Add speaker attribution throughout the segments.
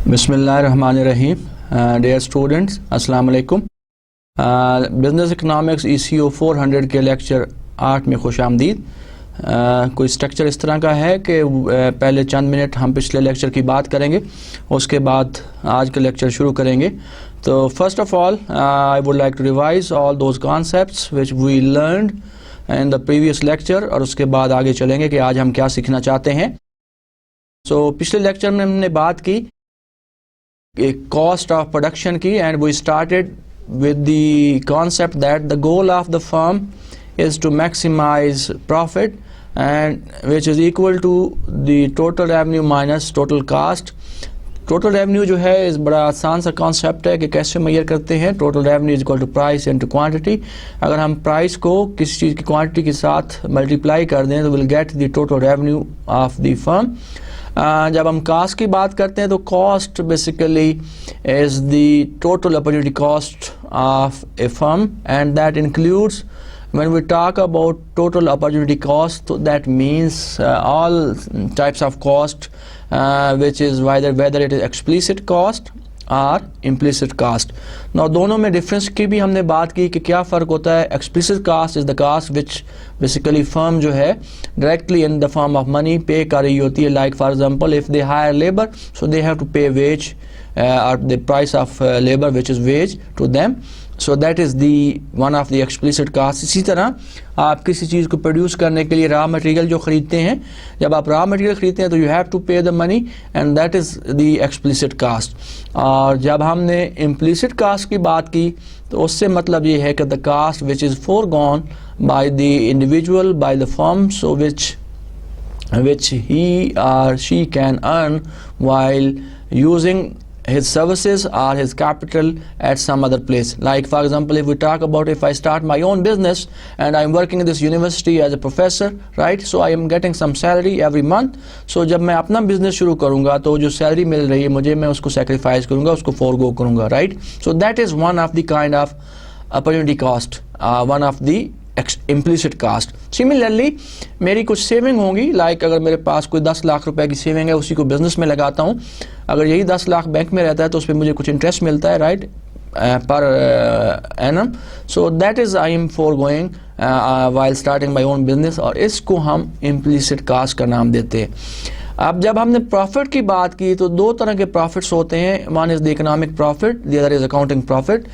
Speaker 1: बिस्मिल्लाहिर्रहमानिर्रहीम। Dear students, अस्सलाम वालेकुम। बिज़नेस इकनॉमिक्स ECO 400 के लेक्चर 8 में खुश आमदीद। कोई स्ट्रक्चर इस तरह का है कि पहले चंद मिनट हम पिछले लेक्चर की बात करेंगे, उसके बाद आज का लेक्चर शुरू करेंगे। तो first of all I would like to revise all those concepts which we learned in the previous lecture, और उसके बाद आगे चलेंगे कि आज हम क्या सीखना चाहते हैं। सो पिछले लेक्चर में हमने बात की कॉस्ट ऑफ प्रोडक्शन की, and we started with the concept that the goal of the firm is to maximize profit, and which is equal to the total revenue minus total cost. Total revenue जो है इस बड़ा आसान सा concept है कि कैसे मेजर करते हैं। Total revenue is equal to price into quantity. अगर हम प्राइस को किसी चीज़ की क्वांटिटी के साथ मल्टीप्लाई कर दें तो will get the total revenue of the firm. जब हम कास्ट की बात करते हैं तो cost basically is the total opportunity cost of A firm, and that includes when we talk about total opportunity cost, so that means all types of cost, which is whether it is explicit cost और implicit cost. Now दोनों में difference की भी हमने बात की कि क्या फ़र्क होता है। explicit cost is the cost which basically firm जो है directly in the form of money pay कर रही होती है। like for example if they hire labor, so they have to pay wage or the price of labor which is wage to them. So that is the one of the explicit cost. इसी तरह आप किसी चीज़ को produce करने के लिए raw material जो ख़रीदते हैं, जब आप रॉ मटेरियल ख़रीदते हैं तो you have to pay the money, and that is the explicit cost. और जब हमने इम्प्लिसिट कास्ट की बात की तो उससे मतलब ये है कि the cost which is forgone by the individual by the firm, so which he or she can earn while using his services or his capital at some other place. Like for example, if we talk about if I start my own business and I'm working in this university as a professor, right, so I am getting some salary every month. So जब मैं अपना business शुरू करूँगा तो जो salary मिल रही है मुझे, मैं उसको sacrifice करूँगा, उसको forego करूँगा, right? So that is one of the kind of opportunity cost, one of the implicit cost. Similarly मेरी कुछ सेविंग होंगी, like अगर मेरे पास कोई 10 लाख रुपए की सेविंग है, उसी को बिजनेस में लगाता हूँ। अगर यही 10 लाख बैंक में रहता है तो उस पर मुझे कुछ इंटरेस्ट मिलता है, right, per annum. So that is I am for going while starting my own business, और इसको हम इम्प्लिसिट कास्ट का नाम देते हैं। अब जब हमने प्रॉफिट की बात की तो दो तरह के प्रॉफिट्स होते हैं, one is the economic profit, the other is accounting profit.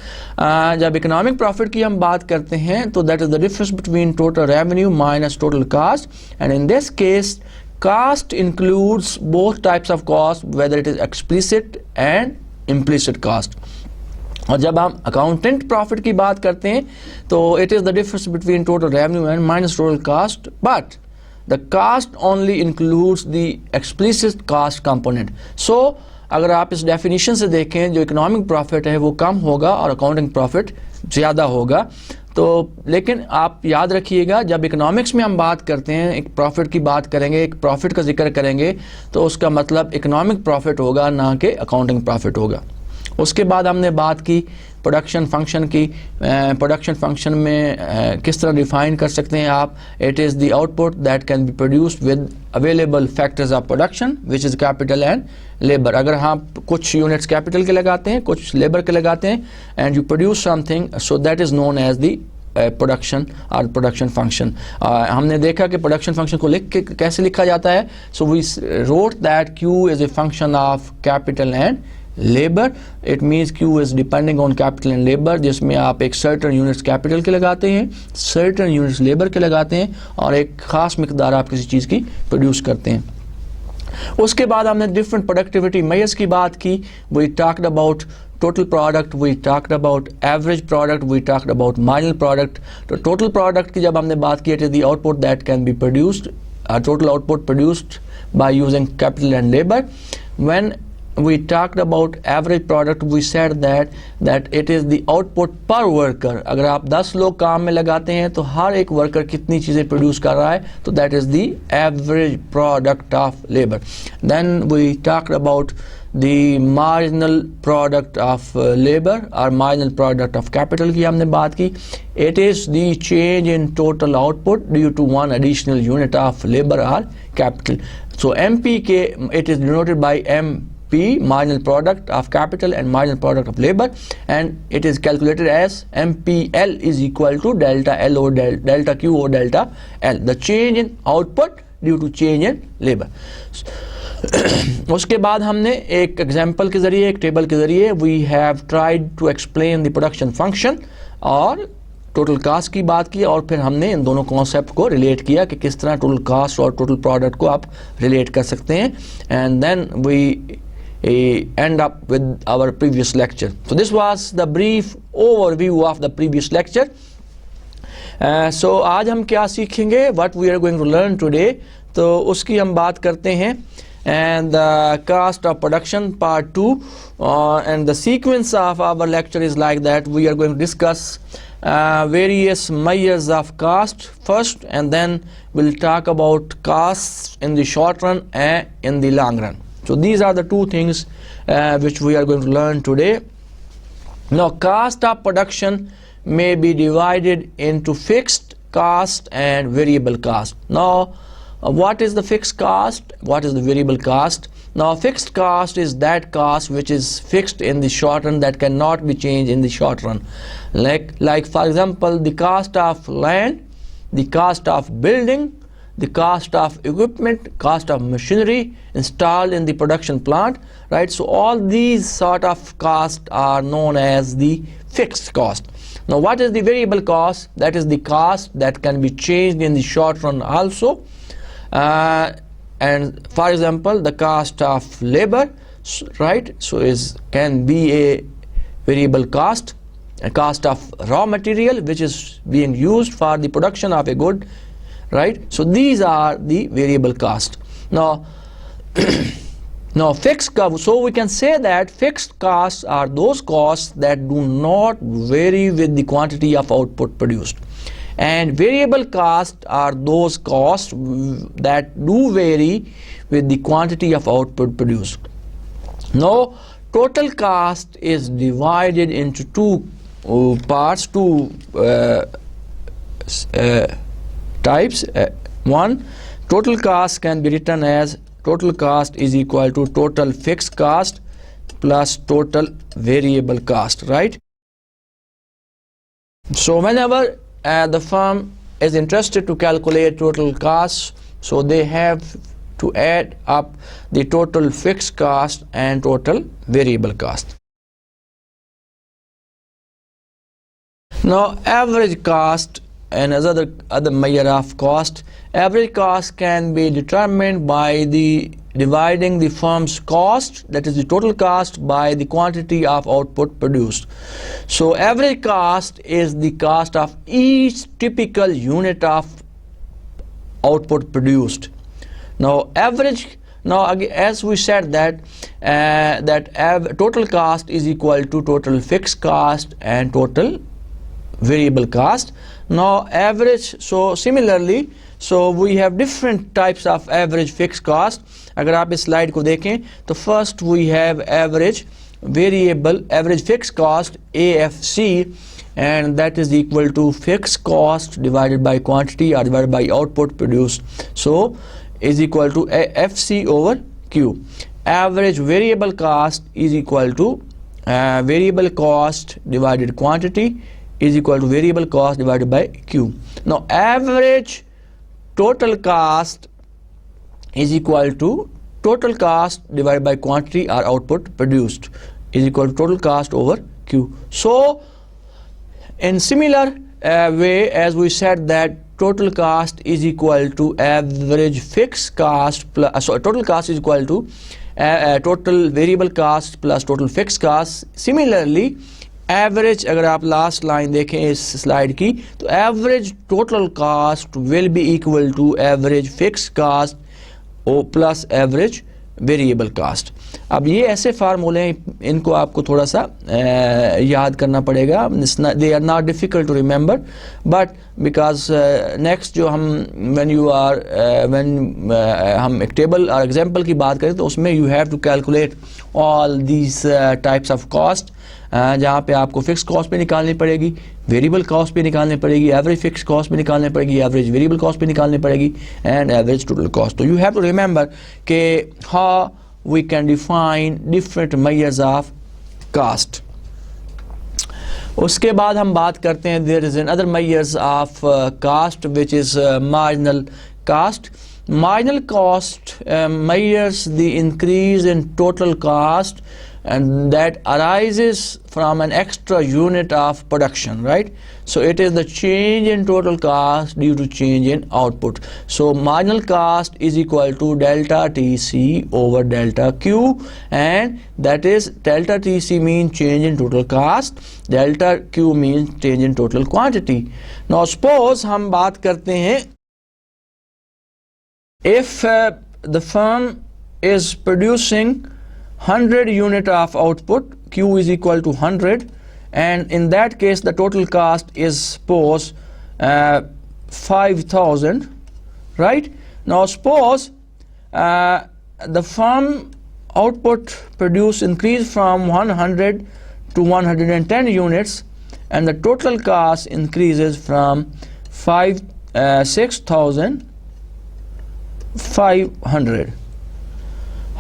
Speaker 1: जब इकोनॉमिक प्रॉफिट की हम बात करते हैं तो that is the difference between total revenue minus total cast, and in this case cost includes both types of cost, whether it is explicit and implicit cost. और जब हम अकाउंटेंट प्रॉफिट की बात करते हैं तो it is the difference between total revenue and minus total cost, but the cost only includes the explicit cost component. So अगर आप इस डेफिनेशन से देखें, जो इकोनॉमिक प्रॉफिट है वो कम होगा और अकाउंटिंग प्रॉफिट ज़्यादा होगा। तो लेकिन आप याद रखिएगा, जब इकोनॉमिक्स में हम बात करते हैं, एक प्रॉफिट की बात करेंगे, एक प्रॉफिट का जिक्र करेंगे, तो उसका मतलब इकोनॉमिक प्रॉफिट होगा, ना कि अकाउंटिंग प्रॉफिट होगा। उसके बाद हमने बात की प्रोडक्शन फंक्शन की। प्रोडक्शन फंक्शन में किस तरह डिफाइन कर सकते हैं आप, it is the output that can be produced with available factors of production which is capital and labour. अगर हम कुछ यूनिट्स कैपिटल के लगाते हैं, कुछ लेबर के लगाते हैं, and you produce something, so that is known as the production और प्रोडक्शन फंक्शन। हमने देखा कि प्रोडक्शन फंक्शन को लिख के कैसे लिखा जाता है। So we wrote that Q is a function of capital and labour. It means Q is depending on capital and labour, जिसमें आप एक सर्टन यूनिट्स कैपिटल के लगाते हैं, सर्टन यूनिट्स लेबर के लगाते हैं, और एक ख़ास मिकदार आप किसी चीज़ की प्रोड्यूस करते हैं। उसके बाद हमने डिफरेंट प्रोडक्टिविटी मेजर्स की बात की। We talked about total product, we talked about average product, we talked about marginal product. तो total product की जब हमने बात की, it is the output that can be produced, total output produced by using capital and labor. When we talked about average product, we said that it is the output per worker. अगर आप 10 लोग काम में लगाते हैं तो हर एक worker कितनी चीज़ें प्रोड्यूस कर रहा है, तो that is the average product of labor. Then we talked about the marginal product of labor or marginal product of capital की हमने बात की. It is the change in total output due to one additional unit of labor or capital. So MPK, it is denoted by M P, marginal product of capital and marginal product of labor, and it is calculated as MPL is equal to delta L over delta Q over delta L, the change in output due to change in labour. उसके बाद हमने एक example के ज़रिए, एक table के ज़रिए we have tried to explain the production function और टोटल कास्ट की बात की, और फिर हमने इन दोनों कॉन्सेप्ट को रिलेट किया कि किस तरह टोटल कास्ट और टोटल प्रोडक्ट को आप रिलेट कर सकते हैं. And then we end up with our previous lecture. So this was the brief overview of the previous lecture. So आज हम क्या सीखेंगे, what we are going to learn today, तो उसकी हम बात करते हैं. And the cost of production part 2, and the sequence of our lecture is like that. We are going to discuss various measures of cost first, and then we'll talk about costs in the short run and in the long run. So these are the two things which we are going to learn today. Now, cost of production may be divided into fixed cost and variable cost. Now, what is the fixed cost? What is the variable cost? Now, fixed cost is that cost which is fixed in the short run, that cannot be changed in the short run. Like for example, the cost of land, the cost of building, the cost of equipment, cost of machinery installed in the production plant, right? So all these sort of costs are known as the fixed cost. Now, what is the variable cost? That is the cost that can be changed in the short run also. And for example, the cost of labor, right? So can be a variable cost. A cost of raw material which is being used for the production of a good, right? So these are the variable cost. Now, now fixed cost, so we can say that fixed costs are those costs that do not vary with the quantity of output produced, and variable costs are those costs that do vary with the quantity of output produced. Now, total cost is divided into two parts, two types. One, total cost can be written as total cost is equal to total fixed cost plus total variable cost, right? So whenever the firm is interested to calculate total costs, so they have to add up the total fixed cost and total variable cost. Now, average cost and other measure of cost. Average cost can be determined by dividing the firm's cost, that is the total cost, by the quantity of output produced. So average cost is the cost of each typical unit of output produced. Now as we said that total cost is equal to total fixed cost and total variable cost. Now average, so similarly, so we have different types of average fixed cost. अगर आप इस slide को देखें तो first we have average fixed cost AFC, and that is equal to fixed cost divided by quantity or divided by output produced, so is equal to FC over Q. Average variable cost is equal to variable cost divided quantity is equal to variable cost divided by Q. Now, average total cost is equal to total cost divided by quantity or output produced is equal to total cost over Q. So, in similar way as we said that total cost is equal to average fixed cost plus total cost is equal to total variable cost plus total fixed cost. Similarly, average, अगर आप last line देखें इस slide की, तो average total cost will be equal to average fixed cost oh plus average variable cost. अब ये ऐसे फार्मूले हैं, इनको आपको थोड़ा सा याद करना पड़ेगा. They are not difficult to remember, but because next जो हम हम एक टेबल और एग्जाम्पल की बात करें तो उसमें you have to calculate all these types of cost, जहाँ पे आपको फिक्स कॉस्ट भी निकालनी पड़ेगी, वेरिएबल कॉस्ट भी निकालनी पड़ेगी, एवरेज फिक्स कॉस्ट भी निकालनी पड़ेगी, एवरेज वेरिएबल कॉस्ट भी निकालनी पड़ेगी, एंड एवरेज टोटल कॉस्ट. तो यू हैव टू रिमेंबर कि we can define different measures of cost. उसके बाद हम बात करते हैं there is another measures of cost which is marginal cost. Marginal cost measures the increase in total cost and that arises from an extra unit of production, right? So it is the change in total cost due to change in output. So marginal cost is equal to delta TC over delta Q, and that is delta TC means change in total cost, delta Q means change in total quantity. Now suppose हम बात करते हैं if the firm is producing 100 unit of output, Q is equal to 100, and in that case the total cost is suppose 5,000, right? Now suppose the firm output produce increase from 100 to 110 units, and the total cost increases from 6,500.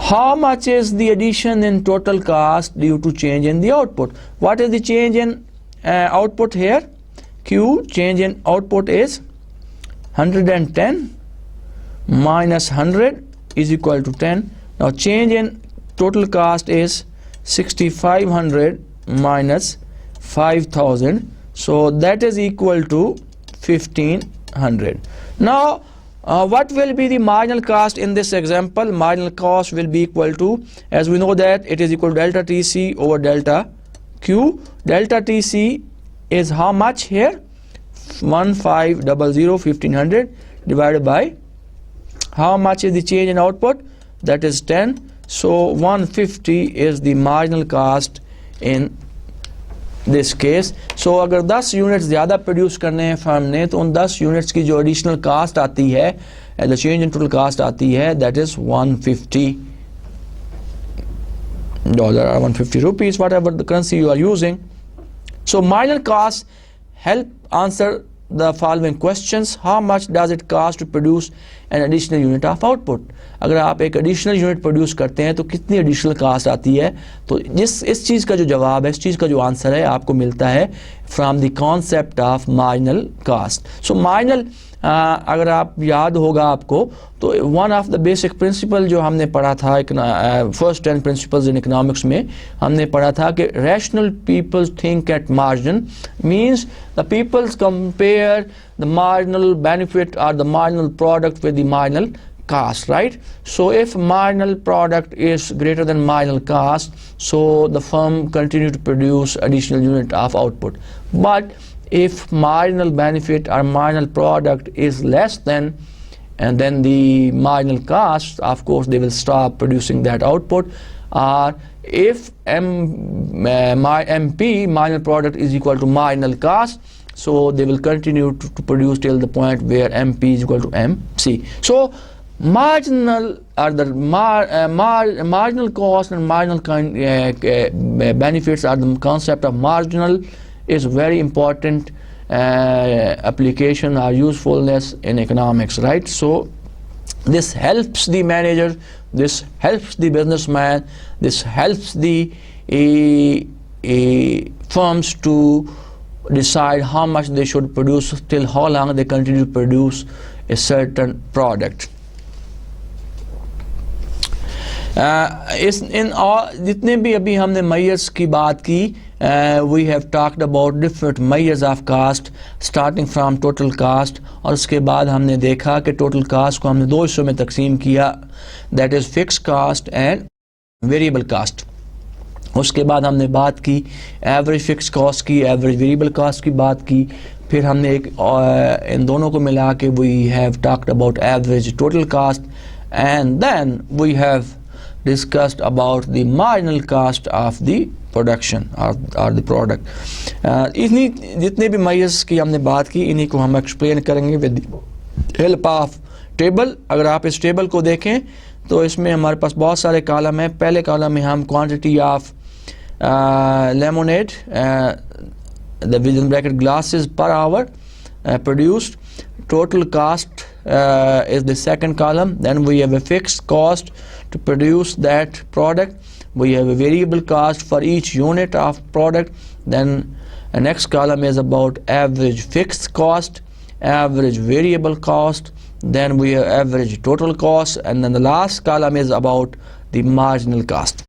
Speaker 1: How much is the addition in total cost due to change in the output? What is the change in output here? Q, change in output is 110 minus 100 is equal to 10. Now change in total cost is 6,500 minus 5,000. So that is equal to 1,500. Now what will be the marginal cost in this example? Marginal cost will be equal to, as we know that it is equal to delta TC over delta Q. Delta TC is how much here? 1,500, 1,500 divided by how much is the change in output? That is 10. So 150 is the marginal cost in this case. So अगर 10 units ज़्यादा produce करने हैं firm ने तो उन 10 units की जो additional cast आती है, the change in total cast आती है, that is $150 or 150 rupees, whatever the currency you are using. So marginal cost help answer the following questions. How much does it cost to produce an additional unit of output? अगर आप एक additional unit produce करते हैं तो कितनी additional cast आती है? तो इस चीज़ का जो जवाब है, इस चीज़ का जो आंसर है आपको मिलता है from the concept of marginal cast. So marginal अगर आप याद होगा आपको तो one of the basic principle जो हमने पढ़ा था फर्स्ट 10 प्रिंसिपल्स इन इकोनॉमिक्स में हमने पढ़ा था कि rational peoples think at margin means the peoples compare the marginal benefit और the marginal product with the marginal cost, right? So if marginal product is greater than marginal cost, so the firm continue to produce additional unit of output. But if marginal benefit or marginal product is less than and then the marginal cost, of course they will stop producing that output. Or if MP, marginal product, is equal to marginal cost, so they will continue to produce till the point where MP is equal to MC. So marginal or the marginal cost and marginal benefits are the concept of marginal is very important application or usefulness in economics, right? So this helps the manager, this helps the businessman, this helps the firms to decide how much they should produce, till how long they continue to produce a certain product. In all जितने भी अभी हमने measures की बात की, we have talked about different measures of cost starting from total cost, और उसके बाद हमने देखा कि total cost को हमने दो हिस्सों में तकसीम किया, that is fixed cost and variable cost. उसके बाद हमने बात की एवरेज फिक्स कॉस्ट की, एवरेज वेरिएबल कॉस्ट की बात की, फिर हमने एक इन दोनों को मिला के we have talked about average total cost, and then we have discussed about the marginal cost of the production or the product. इतनी जितने भी measures की हमने बात की इन्हीं को हम explain करेंगे with the help of table. अगर आप इस टेबल को देखें तो इसमें हमारे पास बहुत सारे कॉलम हैं. पहले कॉलम में हम quantity of lemonade, the within bracket glasses per hour produced, total cost is the second column. Then we have a fixed cost to produce that product. We have a variable cost for each unit of product. Then the next column is about average fixed cost, average variable cost, then we have average total cost, and then the last column is about the marginal cost.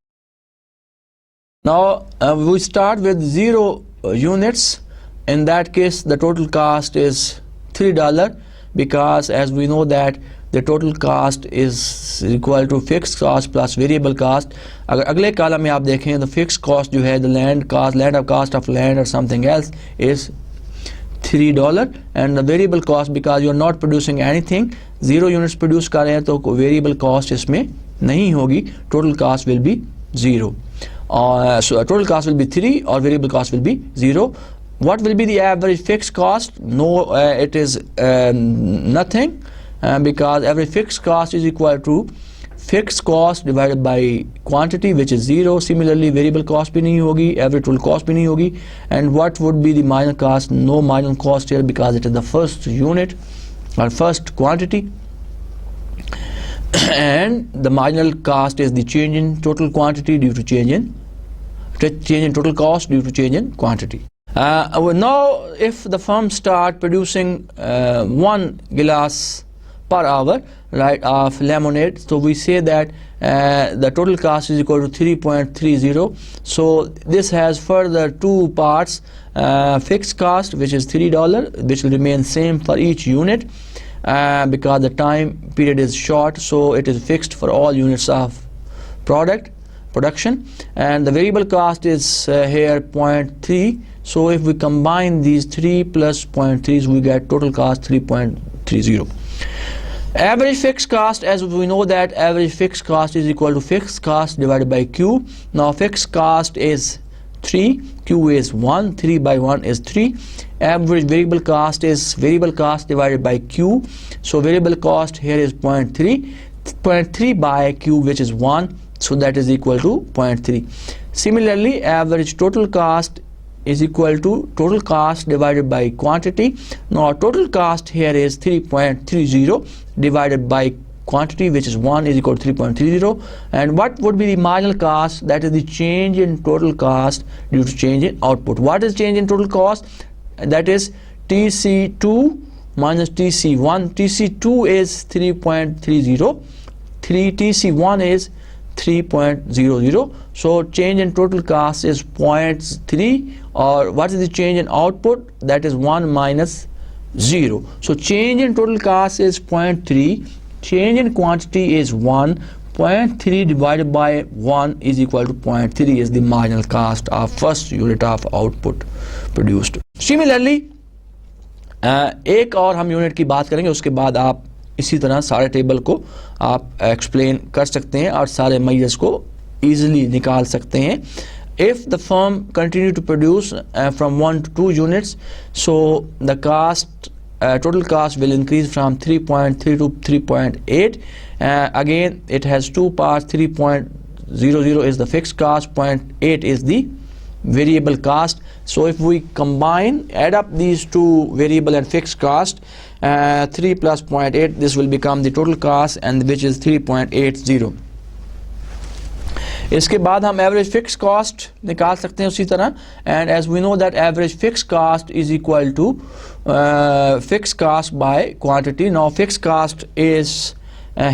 Speaker 1: Now we start with 0 units. In that case the total cost is $3, because as we know that the total cost is equal to fixed cost plus variable cost. अगर अगले column में आप देखें the fixed cost जो है, the land cost of land or something else is $3, and the variable cost, because you are not producing anything, 0 units produce कर रहे हैं तो variable cost इसमें नहीं होगी, total cost will be 0. So total cost will be 3 or variable cost will be 0. What will be the average fixed cost? No, it is nothing, because every fixed cost is equal to fixed cost divided by quantity, which is 0. Similarly variable cost भी नहीं होगी, average total cost भी नहीं होगी. And what would be the marginal cost? No marginal cost here, because it is the first unit or first quantity. And the marginal cost is the change in total quantity due to change in total cost due to change in quantity. Now if the firm start producing 1 glass per hour, right, of lemonade, so we say that the total cost is equal to 3.30. so this has further 2 parts, fixed cost, which is $3, which will remain same for each unit, because the time period is short, so it is fixed for all units of production. And the variable cost is here 0.3. so if we combine these 3 plus 0.3, we get total cost 3.30. Average fixed cost, as we know that average fixed cost is equal to fixed cost divided by Q. Now fixed cost is 3, Q is 1, 3 by 1 is 3. Average variable cost is variable cost divided by Q. So variable cost here is 0.3, 0.3 by Q, which is 1, so that is equal to 0.3. Similarly, average total cost is equal to total cost divided by quantity. Now total cost here is 3.30 divided by quantity, which is 1, is equal to 3.30. And what would be the marginal cost? That is the change in total cost due to change in output. What is change in total cost? That is TC2 minus TC1. TC2 is 3.30, TC1 is 3.00. so change in total cost is 0.3, or what is the change in output? That is 1 minus 0. so change in total cost is 0.3, change in quantity is 1, 0.3 divided by 1 is equal to 0.3 is the marginal cost of first unit of output produced. Similarly एक और हम unit की बात करेंगे, उसके बाद आप इसी तरह सारे टेबल को आप एक्सप्लेन कर सकते हैं और सारे मेजर्स को easily निकाल सकते हैं. If the firm continue to produce from 1 to 2 units, so the cost, total cost will increase from 3.3 to 3.8. Again it has 2 parts, 3.00 is the fixed cost, 0.8 is the variable cost. So if we combine, add up these two variable and fixed cost, 3 plus 0.8, this will become the total cost, and which is 3.80. इसके बाद हम average fix cost निकाल सकते हैं उसी तरह. And as we know that average fix cost is equal to fix cost by quantity. Now fixed cost is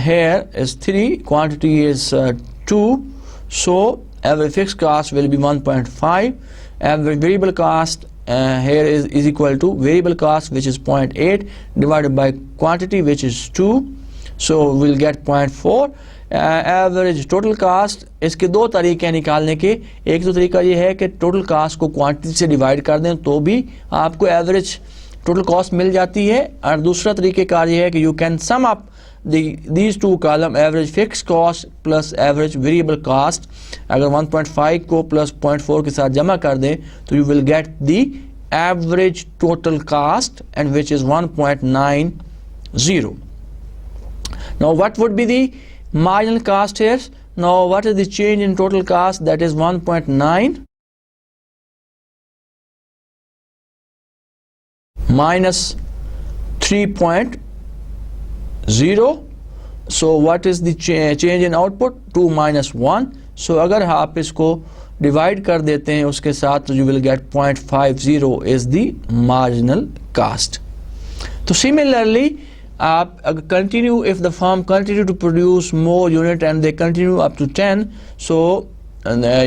Speaker 1: here is 3, quantity is 2, so average fixed cost will be 1.5. average variable cost here is equal to variable cost, which is 0.8 divided by quantity, which is 2, so we'll get 0.4. Average total cast, इसके दो तरीके हैं निकालने के. एक तो तरीका ये है कि टोटल कास्ट को क्वांटिटी से डिवाइड कर दें तो भी आपको एवरेज टोटल कॉस्ट मिल जाती है, और दूसरा तरीक़ेकार ये है कि you can sum up these two column, average fixed cost plus average variable cost. अगर 1.5 को plus 0.4 के साथ जमा कर दें तो you will get the average total cost, and which is 1.90. Now what would be the marginal cost here? Now what is the change in total cost? That is 1.9 minus 3.80. 0. So what is the change in output? 2 minus 1. So अगर आप इसको divide कर देते हैं उसके साथ तो you will get 0.50 is the marginal cost. तो similarly आप अगर continue, if the firm continue to produce more unit and they continue up to 10, so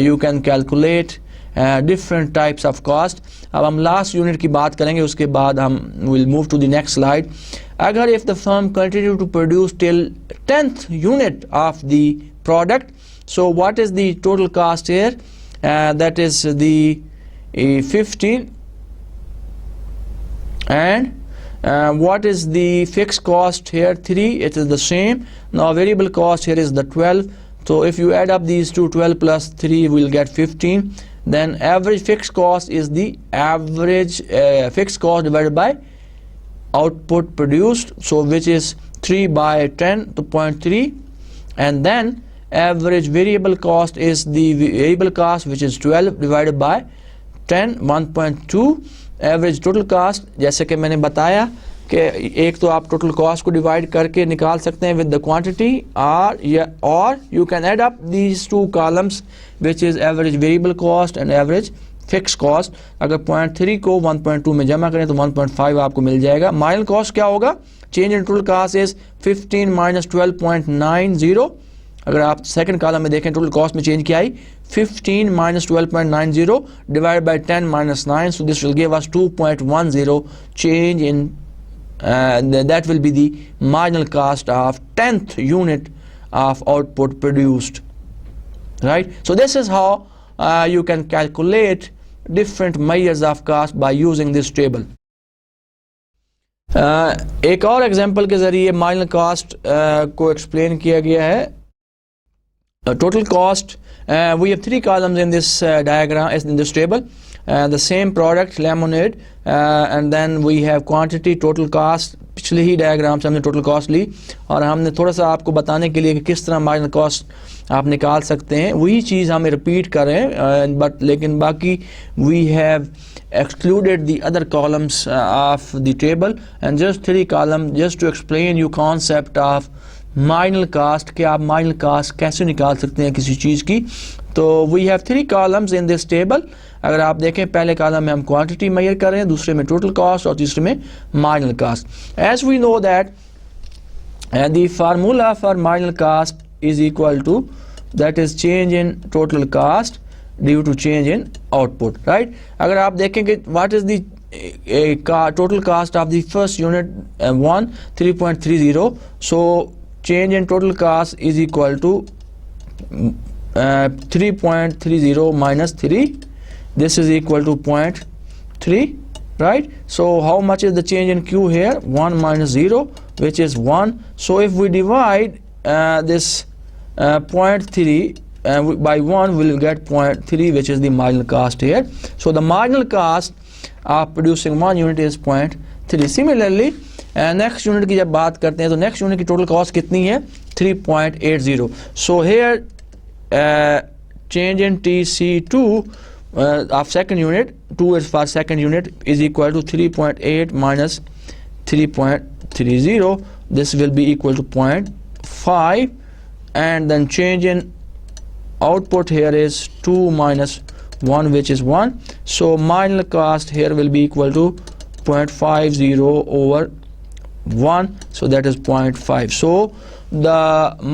Speaker 1: you can calculate different types of cost. अब हम last unit की बात करेंगे, उसके बाद हम will move to the next slide. अगर if the firm continue to produce till 10th unit of the product, so what is the total cost here? That is the 15, and what is the fixed cost here? 3. It is the same. Now variable cost here is the 12. So if you add up these two, 12 plus 3 will get 15. Then average fixed cost is the average fixed cost divided by output produced, so which is 3 by 10 to 0.3, and then average variable cost is the variable cost, which is 12 divided by 10, 1.2. Average total cast, जैसे कि मैंने बताया कि एक तो आप total cost को divide करके निकाल सकते हैं विद द क्वांटिटी, और you can add up these two columns which is average variable cost and average fix cost. अगर 0.3 को 1.2 में जमा करें तो 1.5 आपको मिल जाएगा. माइनल कॉस्ट क्या होगा? Change in total cast is 15 minus 12.90. अगर आप सेकंड कॉलम में देखें टोटल कॉस्ट में चेंज क्या आई, 15 minus 12.90 divided by 10 minus 9, so this will give us 2.10 change in that will be the marginal cost of 10th unit of output produced, right? So this is how you can calculate different measures of cost by using this table. एक और example के जरिए marginal cost को explain किया गया है. Total cost, we have 3 columns in this diagram, in this table. The same product, lemonade, and then we have quantity, total cost. पिछले ही diagram से हमने टोटल कॉस्ट ली और हमने थोड़ा सा आपको बताने के लिए कि किस तरह मार्जिनल कॉस्ट आप निकाल सकते हैं, वही चीज़ हम रिपीट कर रहे हैं, बट लेकिन बाकी we have excluded the other columns of the table and just 3 columns just to explain you concept of marginal cast, कि आप मार्जिनल कास्ट कैसे निकाल सकते हैं किसी चीज़ की. तो we have 3 columns in this table. अगर आप देखें पहले कॉलम में हम क्वांटिटी मेजर कर रहे हैं, दूसरे में टोटल कॉस्ट और तीसरे में marginal cost. As we know that the formula for marginal cost is equal to that is change in total cost due to change in output, right. अगर आप देखेंगे what is the total cost of the first unit 3.30, so change in total cost is equal to 3.30 minus 3. This is equal to 0.3, right? So how much is the change in Q here? 1 minus 0, which is 1. So if we divide this 0.3 by 1, we will get 0.3, which is the marginal cost here. So the marginal cost of producing 1 unit is 0.3. Similarly, next unit की जब बात करते हैं तो next unit की total cost कितनी है? 3.80. So here change in TC2 of second unit, 2 is for second unit, is equal to 3.8 minus 3.30. This will be equal to 0.5, and then change in output here is 2 minus 1, which is 1. So marginal cost here will be equal to 0.50 over 1, so that is 0.5. So the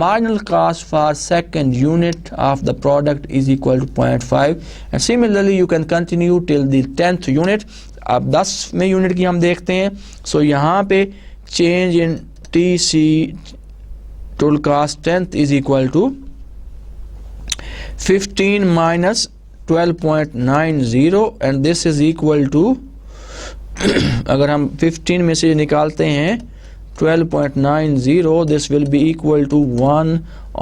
Speaker 1: marginal cost for second unit of the product is equal to 0.5, and similarly you can continue till the 10th unit. अब 10वें unit की हम देखते हैं. सो यहाँ पे change in TC total cost 10th is equal to 15 minus 12.90, and this is equal to अगर हम 15 में से निकालते हैं 12.90, this will be equal to 1,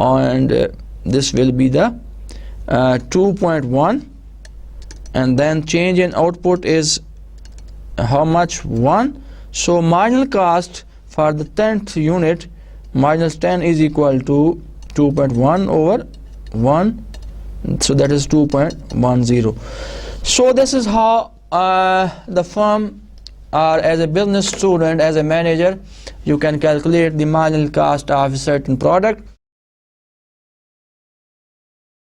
Speaker 1: and this will be the 2.1, and then change in output is how much? 1. So marginal cost for the 10th unit minus 10 is equal to 2.1 over 1, so that is 2.10. So this is how the firm or as a business student, as a manager, you can calculate the marginal cost of a certain product.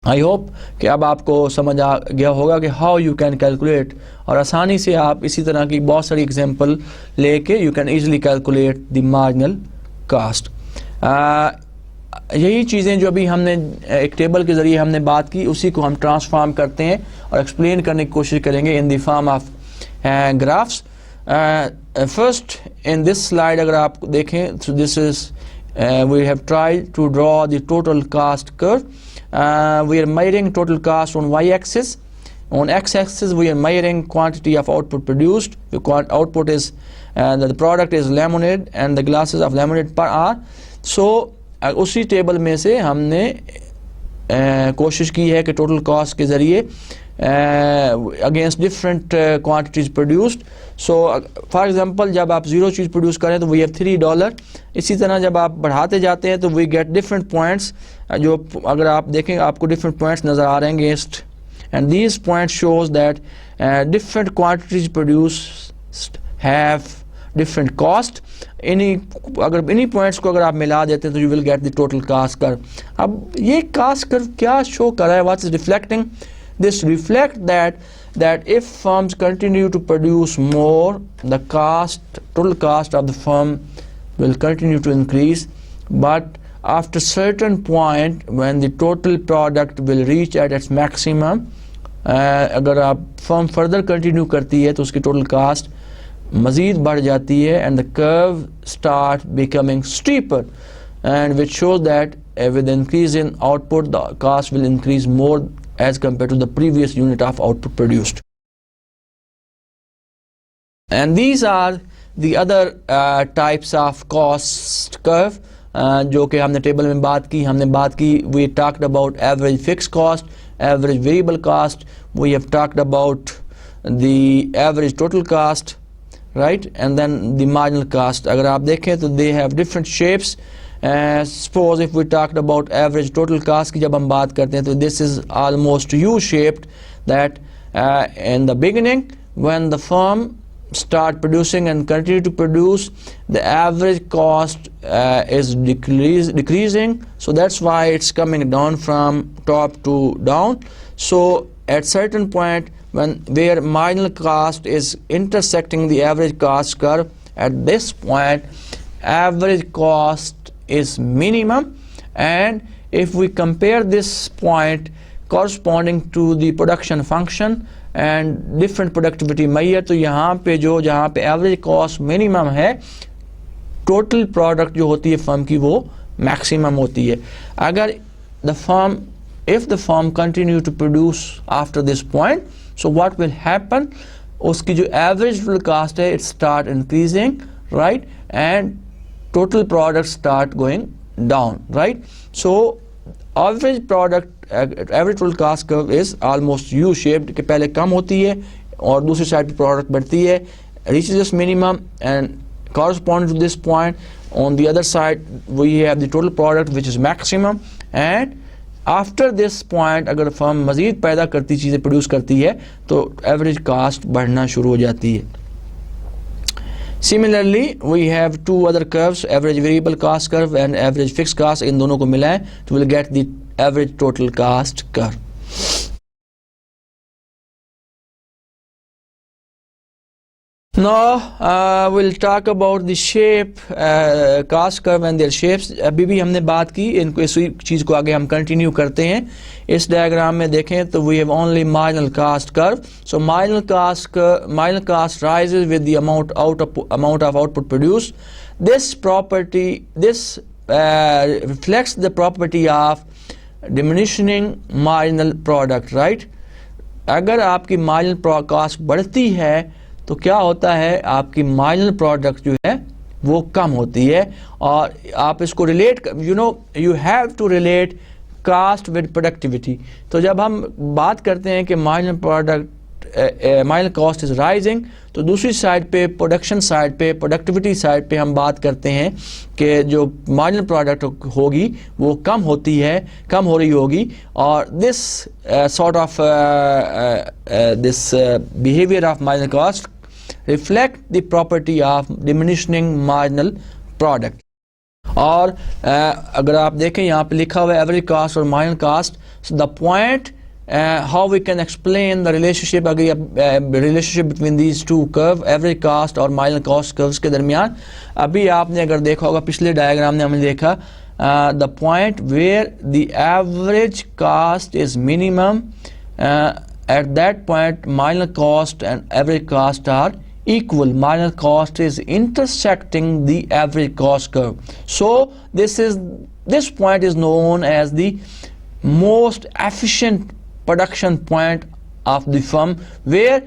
Speaker 1: I hope कि अब आपको समझ आ गया होगा कि how you can calculate, और आसानी से आप इसी तरह की बहुत सारी एग्जांपल लेके you can easily calculate the marginal cast. यही चीज़ें जो अभी हमने एक टेबल के ज़रिए हमने बात की, उसी को हम ट्रांसफॉर्म करते हैं और एक्सप्लेन करने की कोशिश करेंगे in the form of graphs. First in this slide अगर आप देखें, so this is we have tried to draw the total cost curve. We are measuring total cost on y-axis. On x-axis we are measuring quantity of output produced. The output is the product is lemonade and the glasses of lemonade per hour. So उसी table में से हमने कोशिश की है कि total cost के ज़रिए against different quantities produced. So for example जब आप ज़ीरो चीज़ प्रोड्यूस करें तो वी हैव $3. इसी तरह जब आप बढ़ाते जाते हैं तो वी गेट डिफरेंट पॉइंट्स, जो अगर आप देखें आपको डिफरेंट पॉइंट्स नज़र आ रहे हैं against, and these points shows that different quantities produced have different cost. इन्हीं पॉइंट्स को अगर आप मिला देते हैं तो you will get the total cast curve. अब ये कास्ट कर्व क्या शो कर रहा है, what is reflecting? This reflect that if firms continue to produce more, the total cost of the firm will continue to increase, but after certain point when the total product will reach at its maximum, अगर आप firm further continue करती है तो उसकी total cost मज़ीद बढ़ जाती है, and the curve start becoming steeper, and which shows that with the increase in output the cost will increase more as compared to the previous unit of output produced. And these are the other types of cost curve जो कि हमने table में बात की. We talked about average fixed cost, average variable cost, we have talked about the average total cost, right, and then the marginal cost. अगर आप देखें तो they have different shapes. Suppose if we talked about average total cost की जब हम बात करते हैं तो this is almost U-shaped, that in the beginning when the firm start producing and continue to produce, the average cost is decreasing, so that's why it's coming down from top to down. So at certain point where marginal cost is intersecting the average cost curve, at this point average cost is minimum, and if we compare this point corresponding to the production function and different productivity measure, तो यहाँ पे average cost minimum है, total product जो होती है firm की वो maximum होती है. अगर if the firm continue to produce after this point, so what will happen, उसकी जो average total cost है it start increasing, right, and total products start going down, right? So average total cost curve is almost U-shaped, कि पहले कम होती है और दूसरी side पे प्रोडक्ट बढ़ती है, reaches this minimum and corresponds to this point. On the other side we have the total product which is maximum, and after this point अगर फर्म मज़ीद पैदा करती चीज़ें प्रोड्यूस करती है तो एवरेज कास्ट बढ़ना शुरू हो जाती है. Similarly, we have two other curves, average variable cost curve and average fixed cost. इन दोनों को मिलाएं तो we'll get the average total cost curve. Now we'll talk about the shape cost curve and their shapes. अभी भी हमने बात की, इनको इसी चीज़ को आगे हम कंटिन्यू करते हैं. इस डायग्राम में देखें तो we have only marginal cost curve. So marginal cost rises with the amount of output produced. This reflects the property of diminishing marginal product, right? अगर आपकी marginal cost बढ़ती है तो क्या होता है, आपकी मार्जिनल प्रोडक्ट जो है वो कम होती है. और आप इसको relate, you have to relate cost with productivity. तो जब हम बात करते हैं कि मार्जिनल कॉस्ट इज राइजिंग, तो दूसरी साइड पे प्रोडक्शन साइड पे, प्रोडक्टिविटी साइड पे हम बात करते हैं कि जो मार्जिनल प्रोडक्ट होगी वो कम हो रही होगी. और this sort of this behaviour of marginal cost reflect the property of diminishing marginal product. और अगर आप देखें यहाँ पे लिखा हुआ है एवरेज कास्ट और marginal cast. So the point how we can explain the relationship relationship between these two curve, average cost और marginal cost curves के दरमियान. अभी आपने अगर देखा होगा पिछले डायग्राम में हमने देखा the point where the average cost is minimum, at that point marginal cost and average cost are equal. Marginal cost is intersecting the average cost curve. So this point is known as the most efficient production point of the firm, where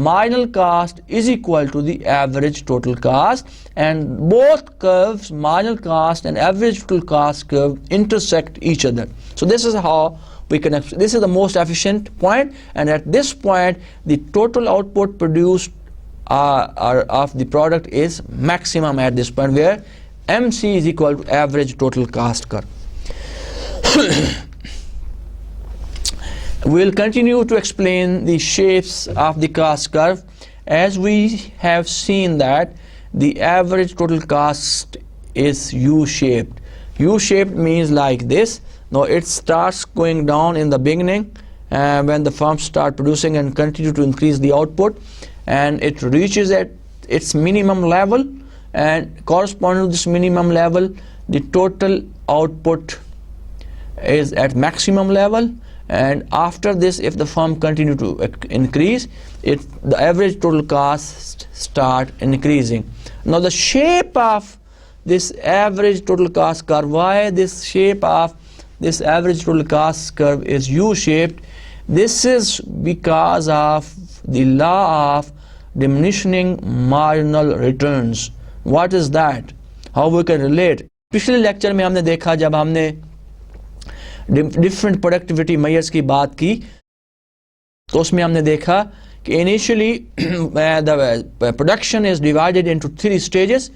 Speaker 1: marginal cost is equal to the average total cost, and both curves, marginal cost and average total cost curve, intersect each other. So this is how we can, this is the most efficient point, and at this point the total output produced of the product is maximum at this point, where MC is equal to average total cost curve. We will continue to explain the shapes of the cost curve, as we have seen that the average total cost is U-shaped. U-shaped means like this. Now it starts going down in the beginning when the firms start producing and continue to increase the output, and it reaches at its minimum level, and corresponding to this minimum level the total output is at maximum level. And after this, if the firm continue to increase, the average total cost start increasing. Now the shape of this average total cost curve, why this shape of this average total cost curve is U-shaped? This is because of the law of diminishing marginal returns. What is that? How we can relate? पिछले lecture में हमने देखा, जब हमने different productivity measures की बात की, तो उसमें हमने देखा कि initially the production is divided into 3 stages,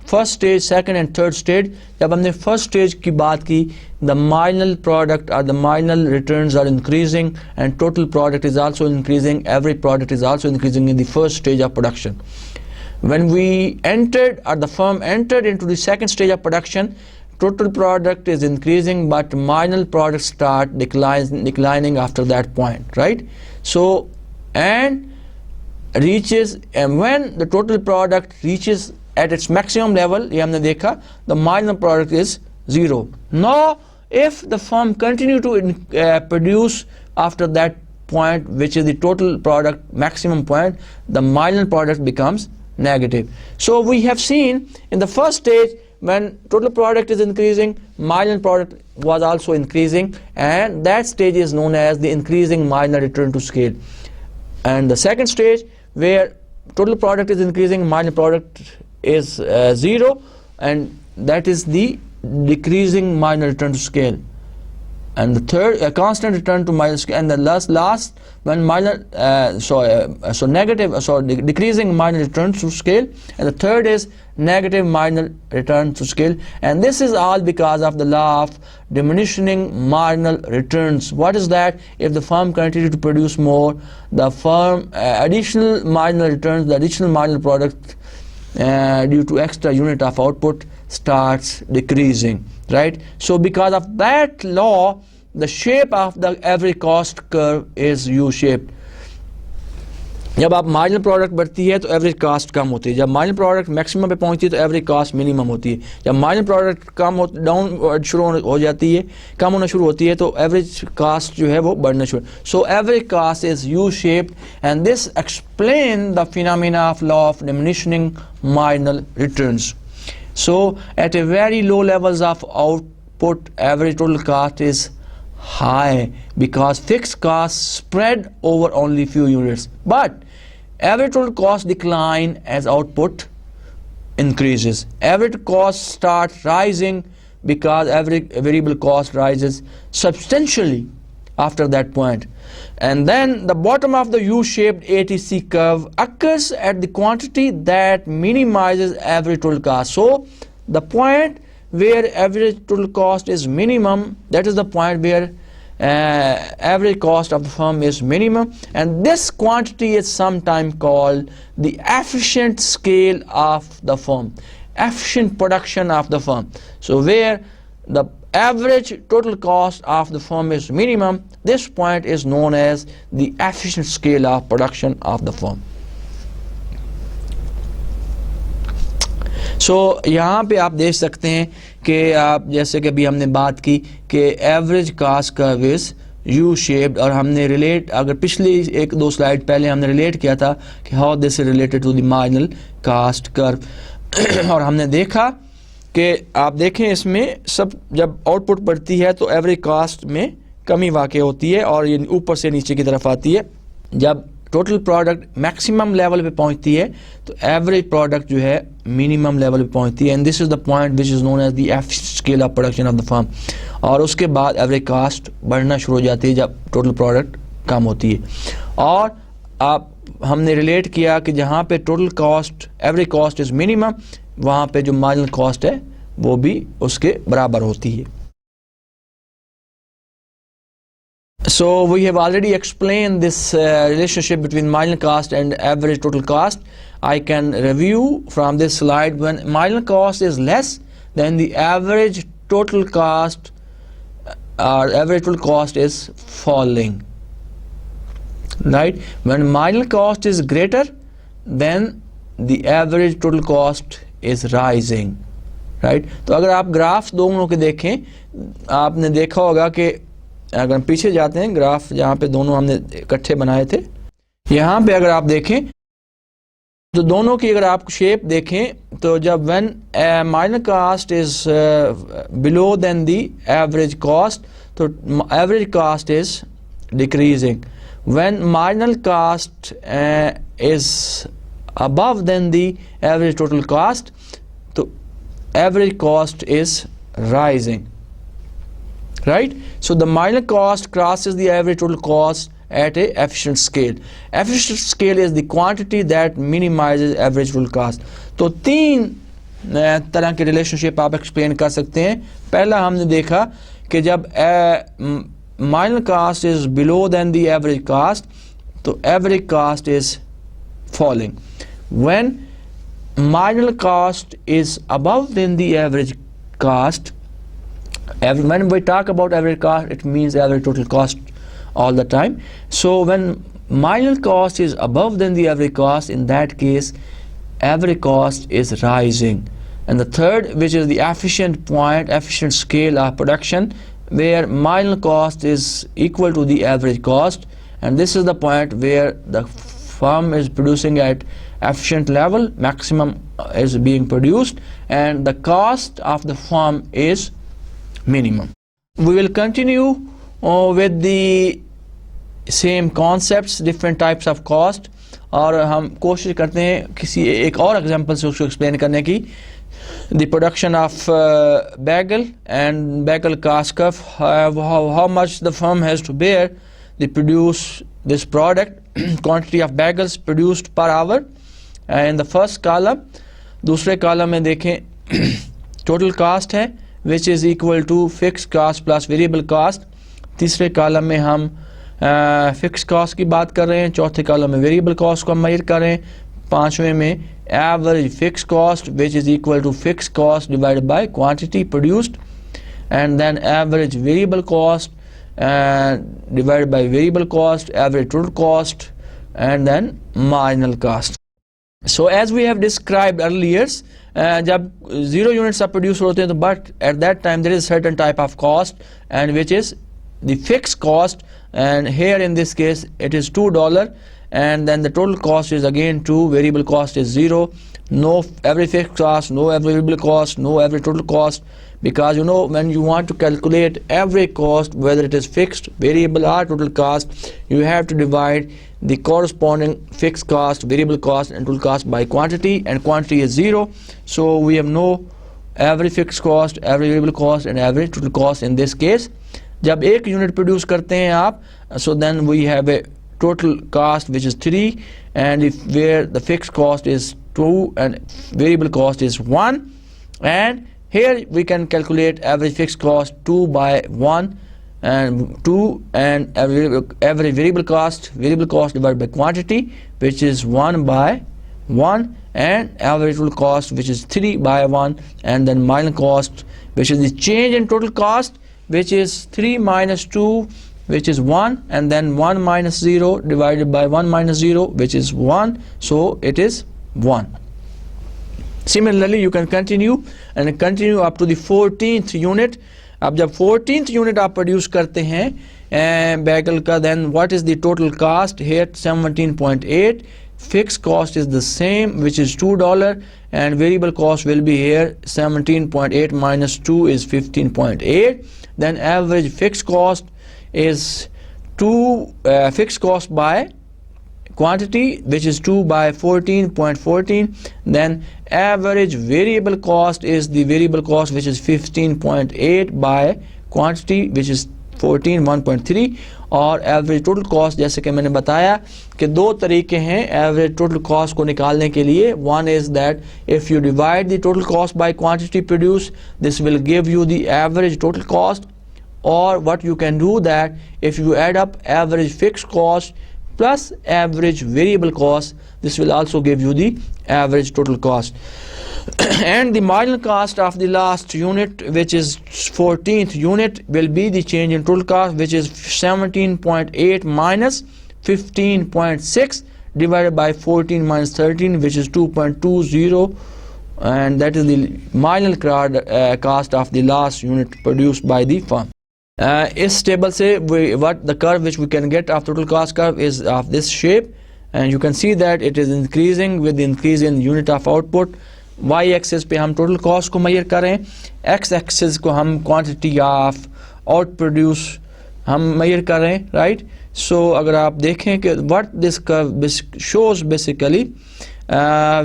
Speaker 1: first stage, second and third stage. जब हमने फर्स्ट स्टेज की बात की, द मार्जिनल प्रोडक्ट और the marginal returns are increasing and total product is also increasing, average product is also increasing in the first stage of production. When we entered, or the firm entered into the second stage of production, total product is increasing, but marginal products start declining after that point, right? So, and when the total product reaches at its maximum level, ये हमने देखा, the marginal product is 0. Now, if the firm continue to produce after that point, which is the total product maximum point, the marginal product becomes negative. So we have seen in the first stage, when total product is increasing, marginal product was also increasing, and that stage is known as the increasing marginal return to scale. And the second stage, where total product is increasing, marginal product is 0, and that is the decreasing marginal return to scale. And the third, a constant return to marginal scale, and the last when marginal decreasing marginal return to scale, and the third is negative marginal return to scale. And this is all because of the law of diminishing marginal returns. What is that? If the firm continue to produce more, the firm additional marginal returns, the additional marginal product due to extra unit of output starts decreasing, right? So because of that law, the shape of the average cost curve is U-shaped. जब आप marginal product बढ़ती है तो average cast कम होती है, जब marginal product maximum पे पहुंचती है तो एवरेज कास्ट मिनिमम होती है, जब मार्जिनल प्रोडक्ट डाउन शुरू हो जाती है, कम होना शुरू होती है, तो एवरेज कास्ट जो है वो बढ़ना शुरू. So average cost is U shaped, and this explain the phenomena of law of diminishing marginal returns. So at a very low levels of output, average total cost is high because fixed costs spread over only few units. But average total cost decline as output increases. Average cost starts rising because average variable cost rises substantially after that point. And then the bottom of the U-shaped ATC curve occurs at the quantity that minimizes average total cost. So the point where average total cost is minimum, that is the point where average cost of the firm is minimum, and this quantity is sometimes called the efficient scale of the firm, efficient production of the firm. So where the average total cost of the firm is minimum, this point is known as the efficient scale of production of the firm. सो यहाँ पे आप देख सकते हैं कि आप जैसे कि अभी हमने बात की कि average cost curve is U shaped, और हमने रिलेट, अगर पिछली एक दो स्लाइड पहले हमने रिलेट किया था कि how this is related to the marginal cost curve और हमने देखा कि आप देखें इसमें सब जब आउटपुट बढ़ती है तो एवरेज कास्ट में कमी वाक़ होती है और ये ऊपर से नीचे की तरफ आती है। जब टोटल प्रोडक्ट मैक्सिमम लेवल पे पहुंचती है तो एवरेज प्रोडक्ट जो है मिनिमम लेवल पे पहुंचती है, and this is the point which is known as the efficient scale of production of the firm. और उसके बाद एवरेज कास्ट बढ़ना शुरू हो जाती है जब टोटल प्रोडक्ट कम होती है। और आप हमने रिलेट किया कि जहाँ पे total cost average cost is minimum, वहाँ पे जो मार्जिनल कॉस्ट है वो भी उसके बराबर होती है। So we have already explained this relationship between marginal cost and average total cost. I can review from this slide. When marginal cost is less than the average total cost, average total cost is falling, right? When marginal cost is greater, then the average total cost is rising, right? तो अगर आप graph दोनों के देखें, आपने देखा होगा कि अगर हम पीछे जाते हैं ग्राफ जहाँ पे दोनों हमने इकट्ठे बनाए थे, यहाँ पे अगर आप देखें तो दोनों की अगर आप शेप देखें तो जब when marginal cost is below then the average cost तो average cost is decreasing, when marginal cost is above then the average total cost तो average cost is rising, right? So the marginal cost crosses the average total cost at a efficient scale. Efficient scale is the quantity that minimizes average total cost. तो तीन तरह के relationship आप explain कर सकते हैं। पहला हमने देखा कि जब marginal cost is below than the average cost तो average cost is falling. When marginal cost is above than the average cost, when we talk about average cost, it means average total cost all the time. So when marginal cost is above than the average cost, in that case average cost is rising. And the third, which is the efficient point, efficient scale of production, where marginal cost is equal to the average cost, and this is the point where the firm is producing at efficient level, maximum is being produced, and the cost of the firm is minimum. We will continue with the same concepts, different types of cost, और हम कोशिश करते हैं किसी एक और example से उसको एक्सप्लेन करने की। The production of bagel and bagel cost curve, how much the firm has to bear to produce this product, quantity of bagels produced per hour in the first column। दूसरे column में देखें total cast है which is equal to fixed cost plus variable cost। तीसरे column में हम fix cost की बात कर रहे हैं, चौथे कॉलम में वेरिएबल कॉस्ट को हम मेजर कर रहे हैं, पांचवें में average fix cost which is equal to fix cost divided by quantity produced, and then average variable cost divided by variable cost, average total cost, and then marginal cost. So as we have described earlier, जब 0 units are produced होते हैं तो but at that time there is certain type of cost and which is the fixed cost, and here in this case it is $2, and then the total cost is again 2, variable cost is 0, no every fixed cost, no every variable cost, no every total cost, because you know when you want to calculate every cost, whether it is fixed, variable or total cost, you have to divide the corresponding fixed cost, variable cost and total cost by quantity, and quantity is 0, so we have no every fixed cost, every variable cost and every total cost in this case। जब एक unit produce करते हैं आप, so then we have a total cost which is 3, and if where the fixed cost is 2 and variable cost is 1, and here we can calculate average fixed cost 2 by 1 and 2, and every variable cost divided by quantity, which is 1 by 1, and average total cost, which is 3 by 1, and then marginal cost, which is the change in total cost, which is 3 minus 2, which is 1, and then 1 minus 0 divided by 1 minus 0, which is 1, so it is 1. Similarly, you can continue up to the 14th unit. अब जब 14th unit आप produce करते हैं bagel का, then what is the total cost? Here 17.8. Fixed cost is the same, which is $2, and variable cost will be here 17.8 minus 2 is 15.8. Then average fixed cost is 2 fixed cost by quantity, which is 2 by 14.14. Then average variable cost is the variable cost, which is 15.8 by quantity, which is 1.3. और average total cost, जैसे कि मैंने बताया कि दो तरीके हैं average total cost को निकालने के लिए. One is that if you divide the total cost by quantity produce, this will give you the average total cost. और what you can do that if you add up average fixed cost plus average variable cost, this will also give you the average total cost. And the marginal cost of the last unit, which is 14th unit, will be the change in total cost, which is 17.8 minus 15.6 divided by 14 minus 13, which is 2.20, and that is the marginal cost of the last unit produced by the firm. इस table से what the curve which we can get of total cost curve is of this shape, and you can see that it is increasing with the increase in unit of output. Y axis पे हम total cost को measure करें, X axis को हम quantity of out produce हम measure करें, right? So अगर आप देखें कि what this curve shows basically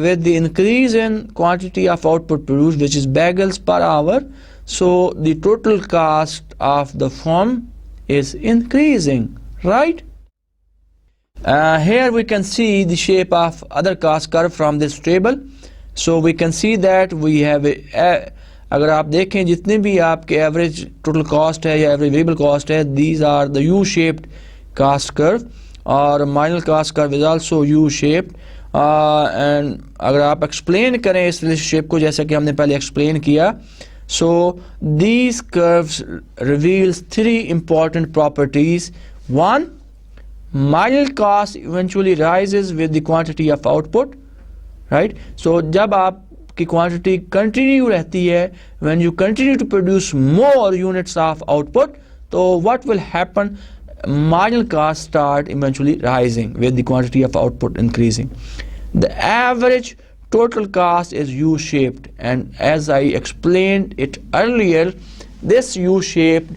Speaker 1: with the increase in quantity of output produced, which is bagels per hour, so the total cost of the firm is increasing, right? Here we can see the shape of other cost curve from this table. So we can see that we have अगर आप देखें जितने भी आपके average total cost है या average variable cost है, these are the U-shaped cost curve, और marginal cost curve is also U-shaped. And अगर आप explain करें इस relationship को जैसा कि हमने पहले explain किया, so these curves reveals three important properties. One, marginal cost eventually rises with the quantity of output, right? So जब आपकी quantity continue रहती है, when you continue to produce more units of output, so what will happen? Marginal cost start eventually rising with the quantity of output increasing. The average total cost is U-shaped, and as I explained it earlier, this U-shaped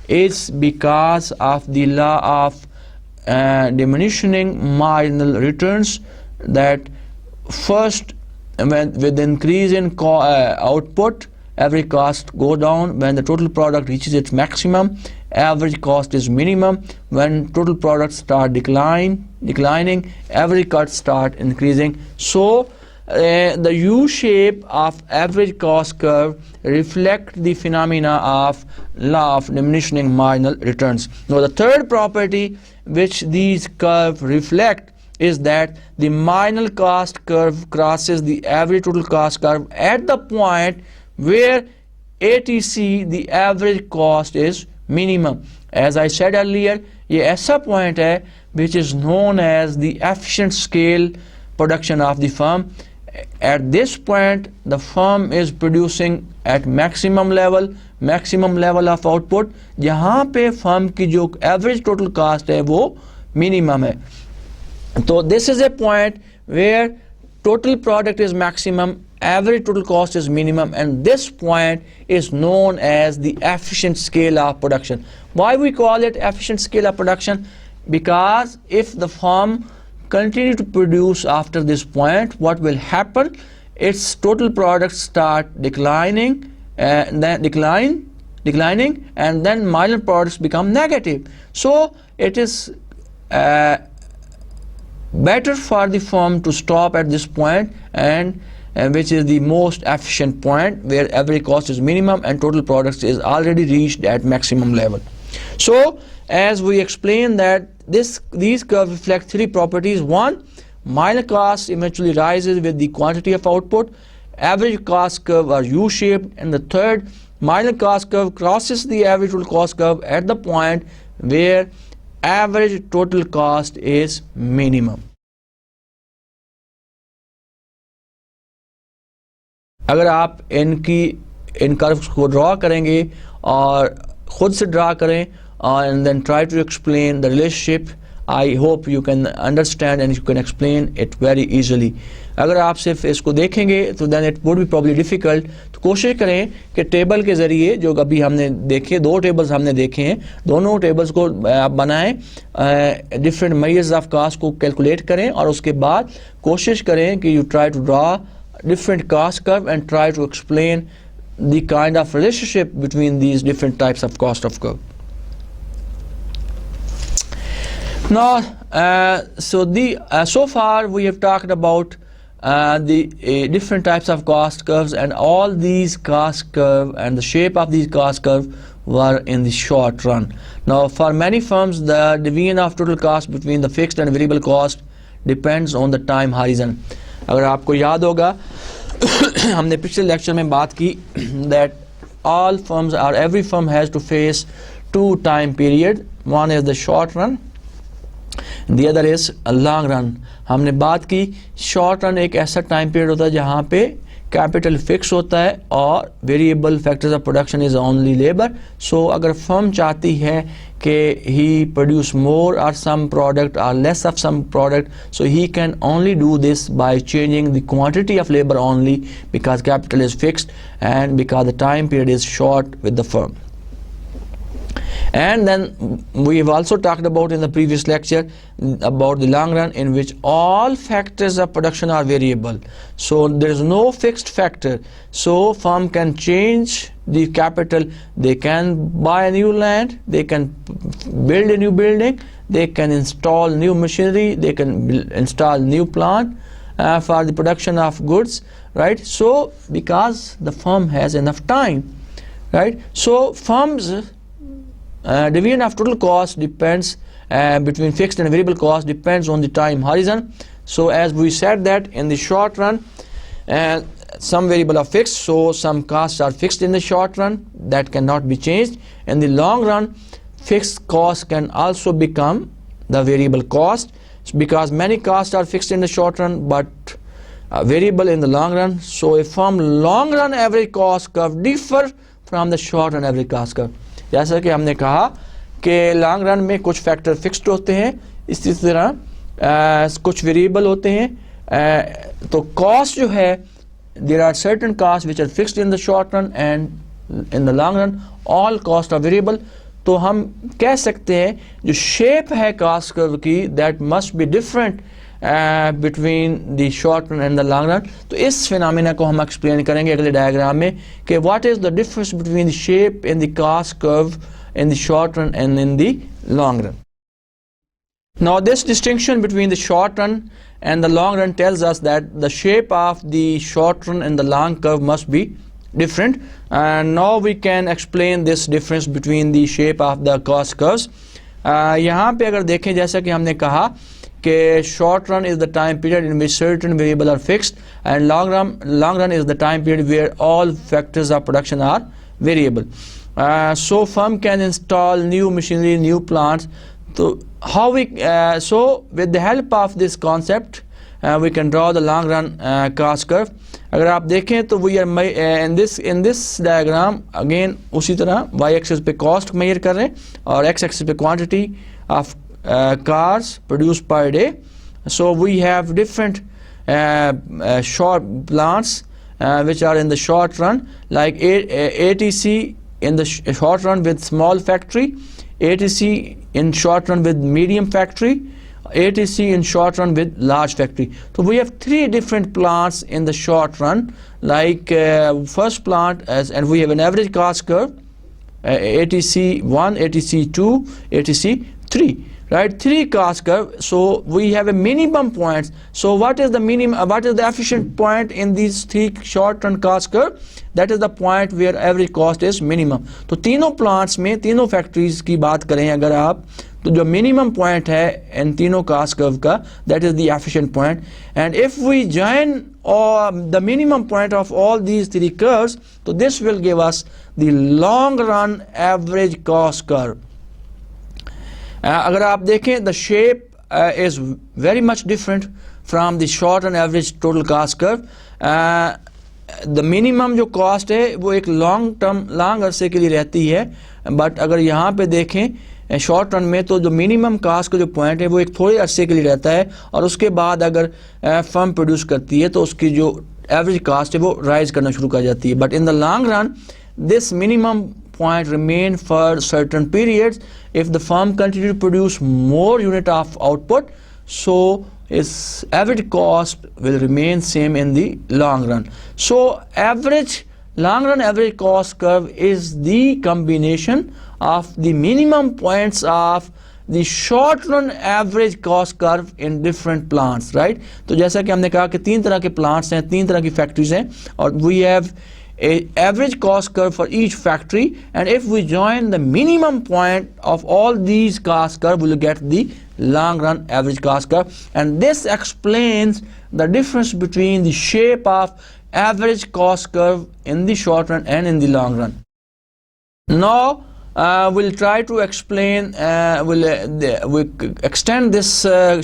Speaker 1: is because of the law of diminishing marginal returns, that first with the increase in output, every cost go down. When the total product reaches its maximum, average cost is minimum. When total products start declining, every cost start increasing. So the U-shape of average cost curve reflect the phenomena of law of diminishing marginal returns. Now the third property which these curves reflect is that the marginal cost curve crosses the average total cost curve at the point where ATC, the average cost, is minimum. As I said earlier, ये ऐसा point है which is known as the efficient scale production of the firm. At this point, the firm is producing at maximum level of output, जहाँ पे firm की जो average total cost है वो minimum है. So this is a point where total product is maximum, average total cost is minimum, and this point is known as the efficient scale of production. Why we call it efficient scale of production? Because if the firm continue to produce after this point, what will happen? Its total products start declining, and then declining, and then marginal products become negative. So it is better for the firm to stop at this point, and which is the most efficient point where every cost is minimum and total products is already reached at maximum level. So as we explained that these curves reflect three properties. One, minor cost eventually rises with the quantity of output. Average cost curve are U-shaped. And the third, minor cost curve crosses the average total cost curve at the point where average total cost is minimum. अगर आप इन curves को draw करेंगे और खुद से draw करें and then try to explain the relationship, I hope you can understand and you can explain it very easily. अगर आप सिर्फ इसको देखेंगे तो then it would be probably difficult. तो कोशिश करें कि टेबल के ज़रिए जो अभी हमने देखे, दो टेबल्स हमने देखे हैं, दोनों टेबल्स को आप बनाएं, डिफरेंट मेजर्स ऑफ कास्ट को कैलकुलेट करें और उसके बाद कोशिश करें कि you try to draw different cost curve and try to explain the kind of relationship between these different types of cost of curve. Now, so far we have talked about the different types of cost curves, and all these cost curve and the shape of these cost curve were in the short run. Now, for many firms, the division of total cost between the fixed and variable cost depends on the time horizon. अगर आपको याद होगा हमने पिछले lecture में बात की that all firms or every firm has to face two time period. One is the short run, the other is a long run. हमने बात की short run एक ऐसा time period होता है जहाँ पे कैपिटल फिक्स होता है और variable factors of production is only labour. So अगर फर्म चाहती है कि ही प्रोड्यूस मोर और सम प्रोडक्ट और less of some product, so he can only do this by changing the quantity of labour only because capital is fixed and because the time period is short with the firm. And then we have also talked about in the previous lecture about the long run, in which all factors of production are variable. So there is no fixed factor. So firm can change the capital. They can buy a new land. They can build a new building. They can install new machinery. They can install new plant for the production of goods. Right. So because the firm has enough time. Right. So firms. Division of total cost depends between fixed and variable cost depends on the time horizon. So as we said that in the short run some variable are fixed, so some costs are fixed in the short run that cannot be changed. In the long run, fixed costs can also become the variable cost because many costs are fixed in the short run but variable in the long run. So a firm long run average cost curve differ from the short run average cost curve. जैसा कि हमने कहा कि long run में कुछ factor fixed होते हैं, इसी तरह कुछ वेरिएबल होते हैं. तो कॉस्ट जो है, there are certain cost which are fixed in the short run and in the long run all cost are variable. तो हम कह सकते हैं जो शेप है कॉस्ट कर्व की that must be different between the short run and the long run. तो इस फिनोमेना को हम एक्सप्लेन करेंगे अगले डायग्राम में कि what is the difference between the shape in the cost curve in the short run and in the long run. Now this distinction between the short run and the long run tells us that the shape of the short run and the long curve must be different, and now we can explain this difference between the shape of the cost curves. यहाँ पे अगर देखें जैसा कि हमने कहा कि short run is the time period in which certain variables are fixed and long run is the time period where all factors of production are variable. So firm can install new machinery, new plants. So how so with the help of this concept we can draw the long run cost curve. अगर आप देखें तो we are in this diagram again उसी तरह y axis पे cost measure कर रहे हैं और x axis पे quantity of cars produced per day. So we have different short plants which are in the short run, like ATC in the short run with small factory, ATC in short run with medium factory, ATC in short run with large factory. So we have three different plants in the short run, like first plant and we have an average cost curve, ATC 1, ATC 2, ATC 3, right? 3 cost curve. So we have a minimum points. So what is the minimum, what is the efficient point in these 3 short run cost curve? That is the point where average cost is minimum. तो तीनों plants में, तीनों factories की बात करें अगर आप, तो जो minimum point है इन तीनों cost curve का, that is the efficient point. And if we join the minimum point of all these 3 curves, so this will give us the long run average cost curve. अगर आप देखें, the shape is very much different from the short and average total cost curve. The minimum जो cost है वो एक long term, long अरसे के लिए रहती है, but अगर यहाँ पे देखें शॉर्ट रन में, तो जो मिनिमम कास्ट का जो पॉइंट है वो एक थोड़े अरसे के लिए रहता है, और उसके बाद अगर फर्म प्रोड्यूस करती है तो उसकी जो एवरेज कास्ट है वो राइज करना शुरू कर जाती है. But in the long run this minimum point remain for certain periods. If the firm continue to produce more unit of output, so its average cost will remain same in the long run. So average long run average cost curve is the combination of the minimum points of the short run average cost curve in different plants, right? तो जैसा कि हमने कहा कि 3 तरह के plants हैं, 3 तरह की factories हैं, और we have a average cost curve for each factory, and if we join the minimum point of all these cost curve, we will get the long run average cost curve, and this explains the difference between the shape of average cost curve in the short run and in the long run. Now we'll try to explain, we'll extend this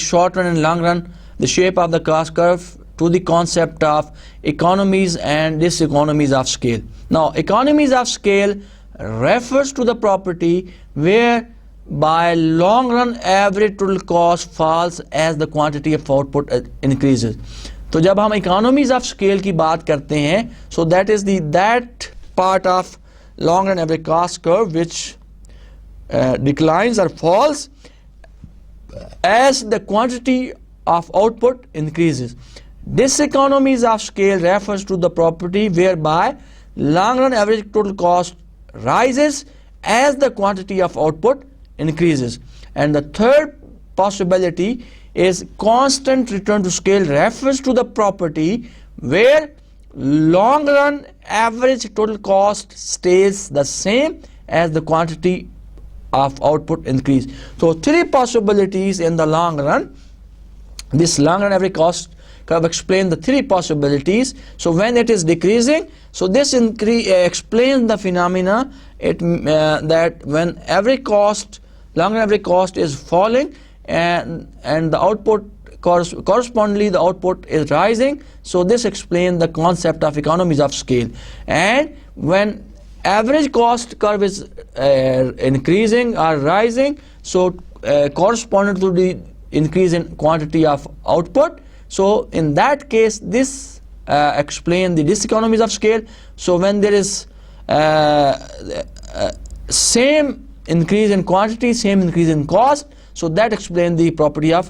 Speaker 1: short run and long run, the shape of the cost curve, to the concept of economies and diseconomies of scale. Now economies of scale refers to the property where by long run average total cost falls as the quantity of output increases. तो जब हम economies of scale की बात करते हैं, so that is that part of long run average cost curve which declines or falls as the quantity of output increases. Diseconomies of scale refers to the property whereby long run average total cost rises as the quantity of output increases. And the third possibility is constant return to scale refers to the property where long run average total cost stays the same as the quantity of output increase. So 3 possibilities in the long run. This long run average cost curve explain the 3 possibilities. So when it is decreasing, so this explains the phenomena that when average cost, long run average cost is falling and the output correspondingly the output is rising, so this explains the concept of economies of scale. And when average cost curve is increasing or rising, so corresponding to the increase in quantity of output, so in that case this explains the diseconomies of scale. So when there is same increase in quantity, same increase in cost, so that explains the property of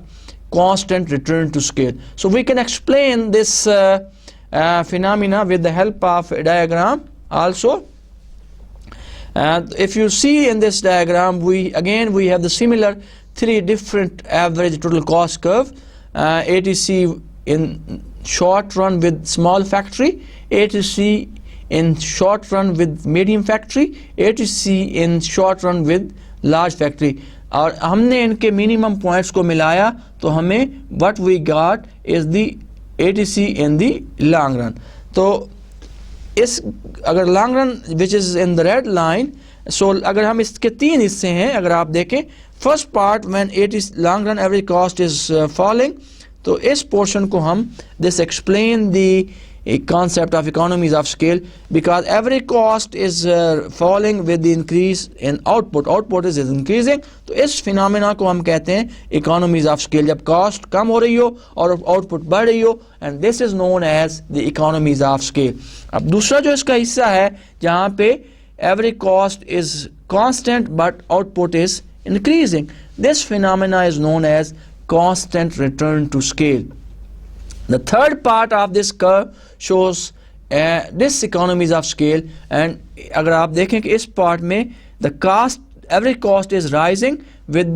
Speaker 1: constant return to scale. So we can explain this phenomena with the help of a diagram also. If you see in this diagram, we have the similar 3 different average total cost curve. ATC in short run with small factory, ATC in short run with medium factory, ATC in short run with large factory. और हमने इनके minimum points को मिलाया तो हमें what we got is the ATC in the long run. तो इस अगर long run which is in the red line, so अगर हम इसके 3 हिस्से हैं, अगर आप देखें, first part when ATC long run average cost is falling, तो इस portion को हम this explain the concept of economies of scale, because average cost is falling with the increase in output is increasing, तो इस phenomena को हम कहते हैं economies of scale, जब cost कम हो रही हो और output बढ़ रही हो, and this is known as the economies of scale. अब दूसरा जो इसका हिस्सा है जहाँ पे average cost is constant but output is increasing, this phenomena is known as constant return to scale. The third part of this curve shows diseconomies of scale, and अगर आप देखें कि इस part में the cost, average cost is rising with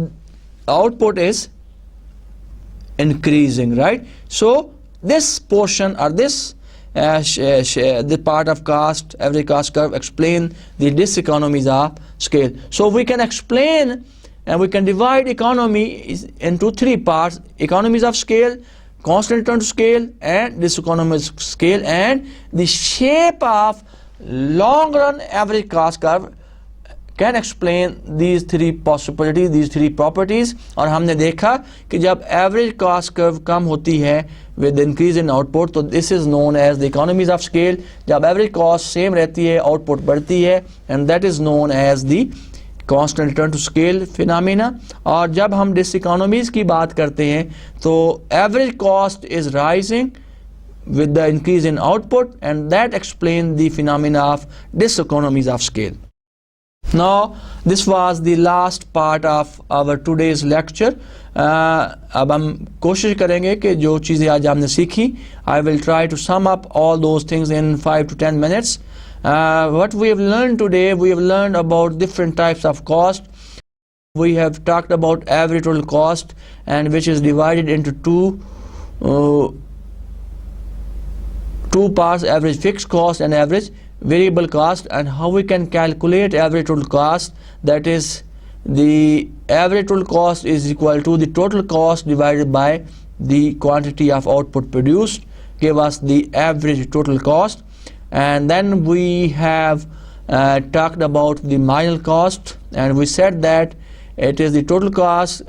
Speaker 1: output is increasing, right? So this portion or this the part of cost, average cost curve, explain the diseconomies of scale. So we can explain and we can divide economy into three parts: economies of scale, constant return to scale, and diseconomies of scale. And the shape of long run average cost curve can explain these three possibilities, these three properties. और हमने देखा कि जब average cost curve कम होती है with increase in output, तो this is known as the economies of scale. जब average cost same रहती है, output बढ़ती है, and that is known as the constant return to scale phenomena. और जब हम diseconomies की बात करते हैं तो average cost is rising with the increase in output, and that explains the phenomena of diseconomies of scale. Now this was the last part of our today's lecture. अब हम कोशिश करेंगे कि जो चीज़ें आज हमने सीखी, I will try to sum up all those things in 5 to 10 minutes. What we have learned today, we have learned about different types of cost. We have talked about average total cost, and which is divided into two parts: average fixed cost and average variable cost. And how we can calculate average total cost, that is the average total cost is equal to the total cost divided by the quantity of output produced, give us the average total cost. And then we have talked about the marginal cost, and we said that it is the total cost,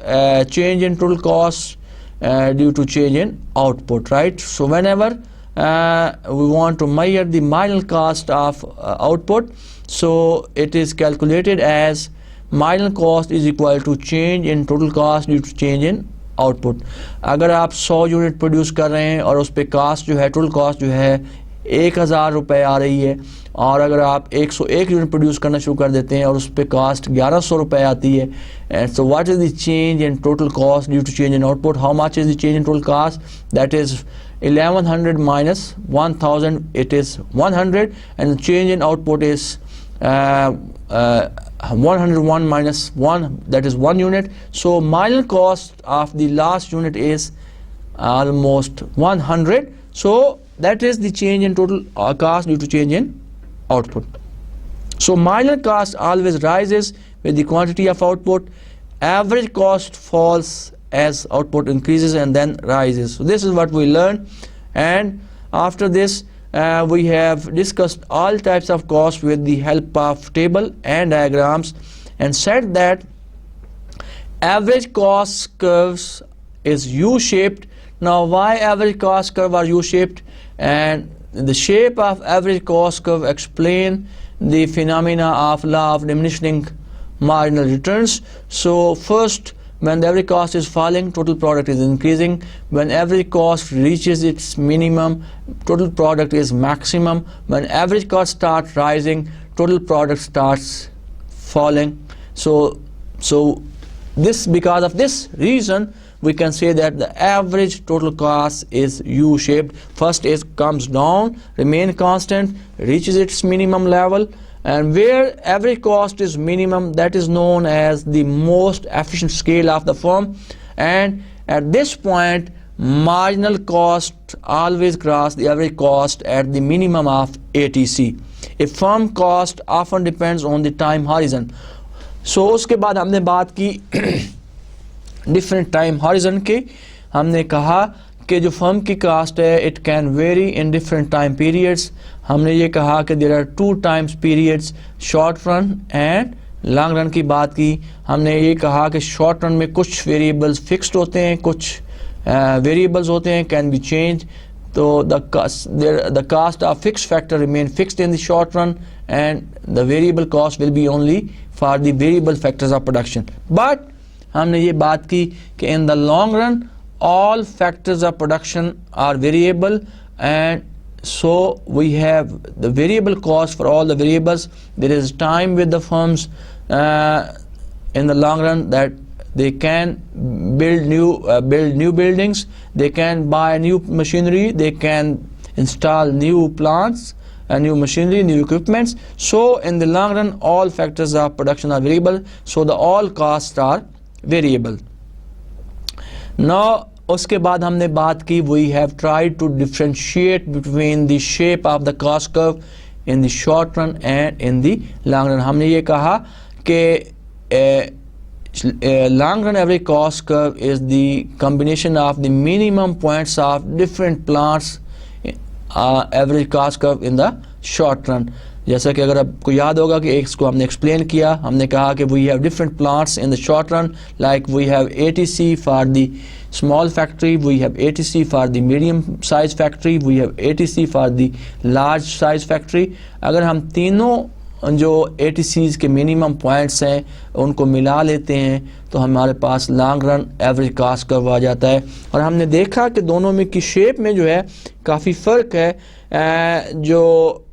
Speaker 1: change in total cost due to change in output, right? So whenever we want to measure the marginal cost of output, so it is calculated as marginal cost is equal to change in total cost due to change in output. अगर आप 100 unit produce कर रहे हैं और उस पे cast जो है, टोटल कास्ट जो है 1000 रुपये आ रही है, और अगर आप 101 यूनिट प्रोड्यूस करना शुरू कर देते हैं और उस पे कास्ट 1100 रुपये आती है, and so what is the change in total cost due to change in output? How much is the change in total cost? That is 1100 minus 1000, it is 100, and the change in output is 101 minus 1, that is 1 unit. So marginal cost of the last unit is almost 100. So that is the change in total cost due to change in output. So marginal cost always rises with the quantity of output. Average cost falls as output increases and then rises. So this is what we learned, and after this we have discussed all types of costs with the help of table and diagrams, and said that average cost curves is U-shaped. Now why average cost curve are U-shaped? And the shape of average cost curve explain the phenomena of law of diminishing marginal returns. So first, when the average cost is falling, total product is increasing. When average cost reaches its minimum, total product is maximum. When average cost starts rising, total product starts falling. So this, because of this reason, we can say that the average total cost is U-shaped. First it comes down, remain constant, reaches its minimum level, and where average cost is minimum, that is known as the most efficient scale of the firm. And at this point, marginal cost always cross the average cost at the minimum of ATC. A firm cost often depends on the time horizon. So उसके बाद हमने बात की different time horizon की. हमने कहा कि जो फर्म की कास्ट है, it can vary in different time periods. हमने ये कहा कि there are 2 times periods, short run and long run की बात की. हमने ये कहा कि शॉर्ट रन में कुछ वेरिएबल्स फिक्स्ड होते हैं, कुछ वेरिएबल्स होते हैं कैन बी चेंज. तो the cost of fixed factor remain fixed in the short run, and the variable cost will be only for the variable factors of production. But हमने ये बात की कि in the long run all factors of production are variable, and so we have the variable cost for all the variables. There is time with the firms in the long run that they can build new buildings, they can buy new machinery, they can install new plants, new machinery, new equipments. So in the long run all factors of production are variable, so the all costs are variable. Now उसके बाद हमने बात की we have tried to differentiate between the shape of the cost curve in the short run and in the long run. हमने ये कहा कि long run average cost curve is the combination of the minimum points of different plants average cost curve in the short run। जैसा कि अगर आपको याद होगा कि इसको हमने एक्सप्लेन किया, हमने कहा कि we have different plants in the short run, like we have ATC for the small factory, we have ATC for the medium size factory, we have ATC for the large size factory. अगर हम तीनों जो ATCs के minimum points हैं उनको मिला लेते हैं तो हमारे पास long run average cost curve आ जाता है। और हमने देखा कि दोनों में की शेप में जो है काफ़ी फ़र्क है। जो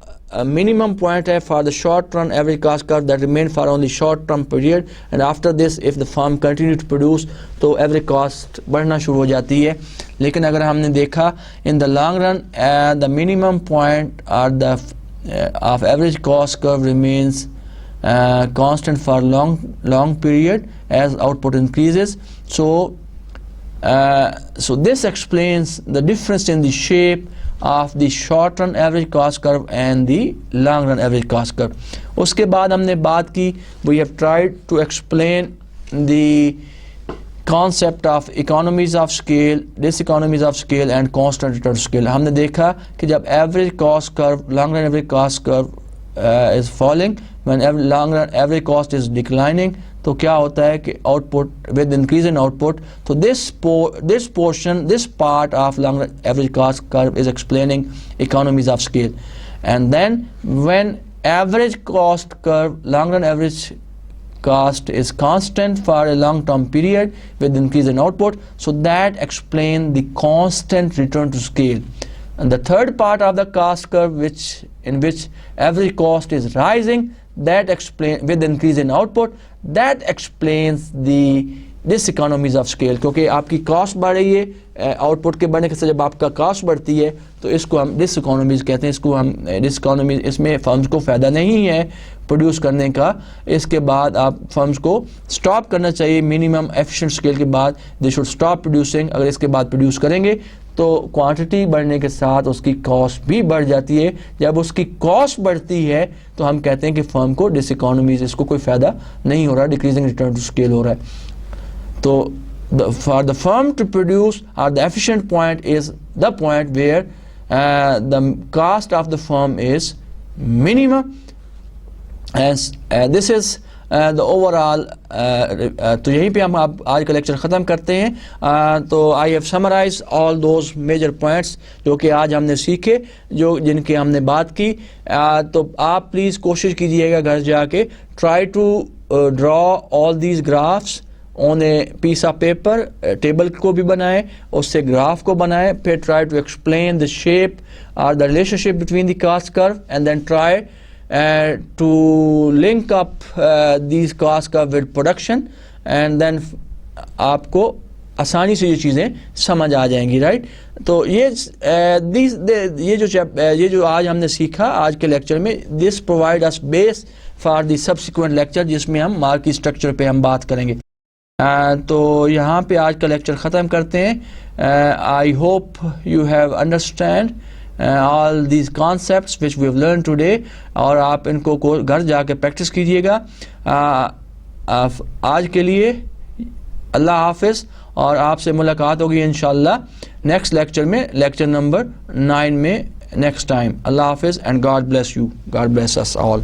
Speaker 1: minimum point है for the short run average cost curve that remain for only short term period, and after this if the firm continue to produce तो average cost बढ़ना शुरू हो जाती है। लेकिन अगर हमने देखा in the long run the minimum point or the of average cost curve remains constant for long period as output increases. So this explains the difference in the shape of the short run average cost curve and the long run average cost curve. उसके बाद हमने बात की we have tried to explain the concept of economies of scale, diseconomies of scale and constant return to scale. हमने देखा कि जब average cost curve, long run average cost curve is falling, when long run average cost is declining, तो क्या होता है कि output with increase in output, तो this part of long run average cost curve is explaining economies of scale. And then when average cost curve, long run average cost is constant for a long term period with increase in output, so that explain the constant return to scale. And the third part of the cost curve in which average cost is rising, that explain with increase in output, that explains the diseconomies of scale. क्योंकि आपकी cost बढ़ रही है, output के बढ़ने के साथ जब आपका कॉस्ट बढ़ती है तो इसको हम डिसइकोनॉमीज कहते हैं। इसको हम डिसइकोनॉमीज, इसमें फर्म्स को फ़ायदा नहीं है प्रोड्यूस करने का। इसके बाद आप फर्म्स को स्टॉप करना चाहिए, मिनिमम एफिशिएंट स्केल के बाद दे शुड स्टॉप प्रोड्यूसिंग। अगर इसके बाद प्रोड्यूस करेंगे तो क्वांटिटी बढ़ने के साथ उसकी कॉस्ट भी बढ़ जाती है। जब उसकी कॉस्ट बढ़ती है तो हम कहते हैं कि फर्म को डिसइकोनॉमीज, इसको कोई फ़ायदा नहीं हो रहा, डिक्रीजिंग रिटर्न टू स्केल हो रहा है। तो for the firm to produce, or the efficient point is the point where the cost of the firm is minimum, as this is the overall तो यहीं पे हम आज का लेक्चर ख़त्म करते हैं। तो I have summarise all those major points जो कि आज हमने सीखे, जिनकी हमने बात की। तो आप प्लीज़ कोशिश कीजिएगा घर जाके, try to draw all these graphs on a piece of paper, table को भी बनाएं, उससे ग्राफ को बनाएं, फिर try to explain the shape और the relationship between the cost curve, and then try to link up these cost curve with production, and then आपको आसानी से ये चीज़ें समझ आ जाएंगी, राइट। तो ये जो आज हमने सीखा आज के लेक्चर में, this provide us base for the subsequent lecture, जिसमें हम मार्केट स्ट्रक्चर पे हम बात करेंगे। तो यहाँ पे आज का लेक्चर ख़त्म करते हैं। I hope you have understand all these concepts which we have learn today, और आप इनको घर जाके प्रैक्टिस कीजिएगा। आज के लिए अल्लाह हाफिज़, और आपसे मुलाकात होगी इंशाअल्लाह नेक्स्ट लेक्चर में, लेक्चर नंबर 9 में नेक्स्ट टाइम। अल्लाह हाफिज़ and God bless you, God bless us all.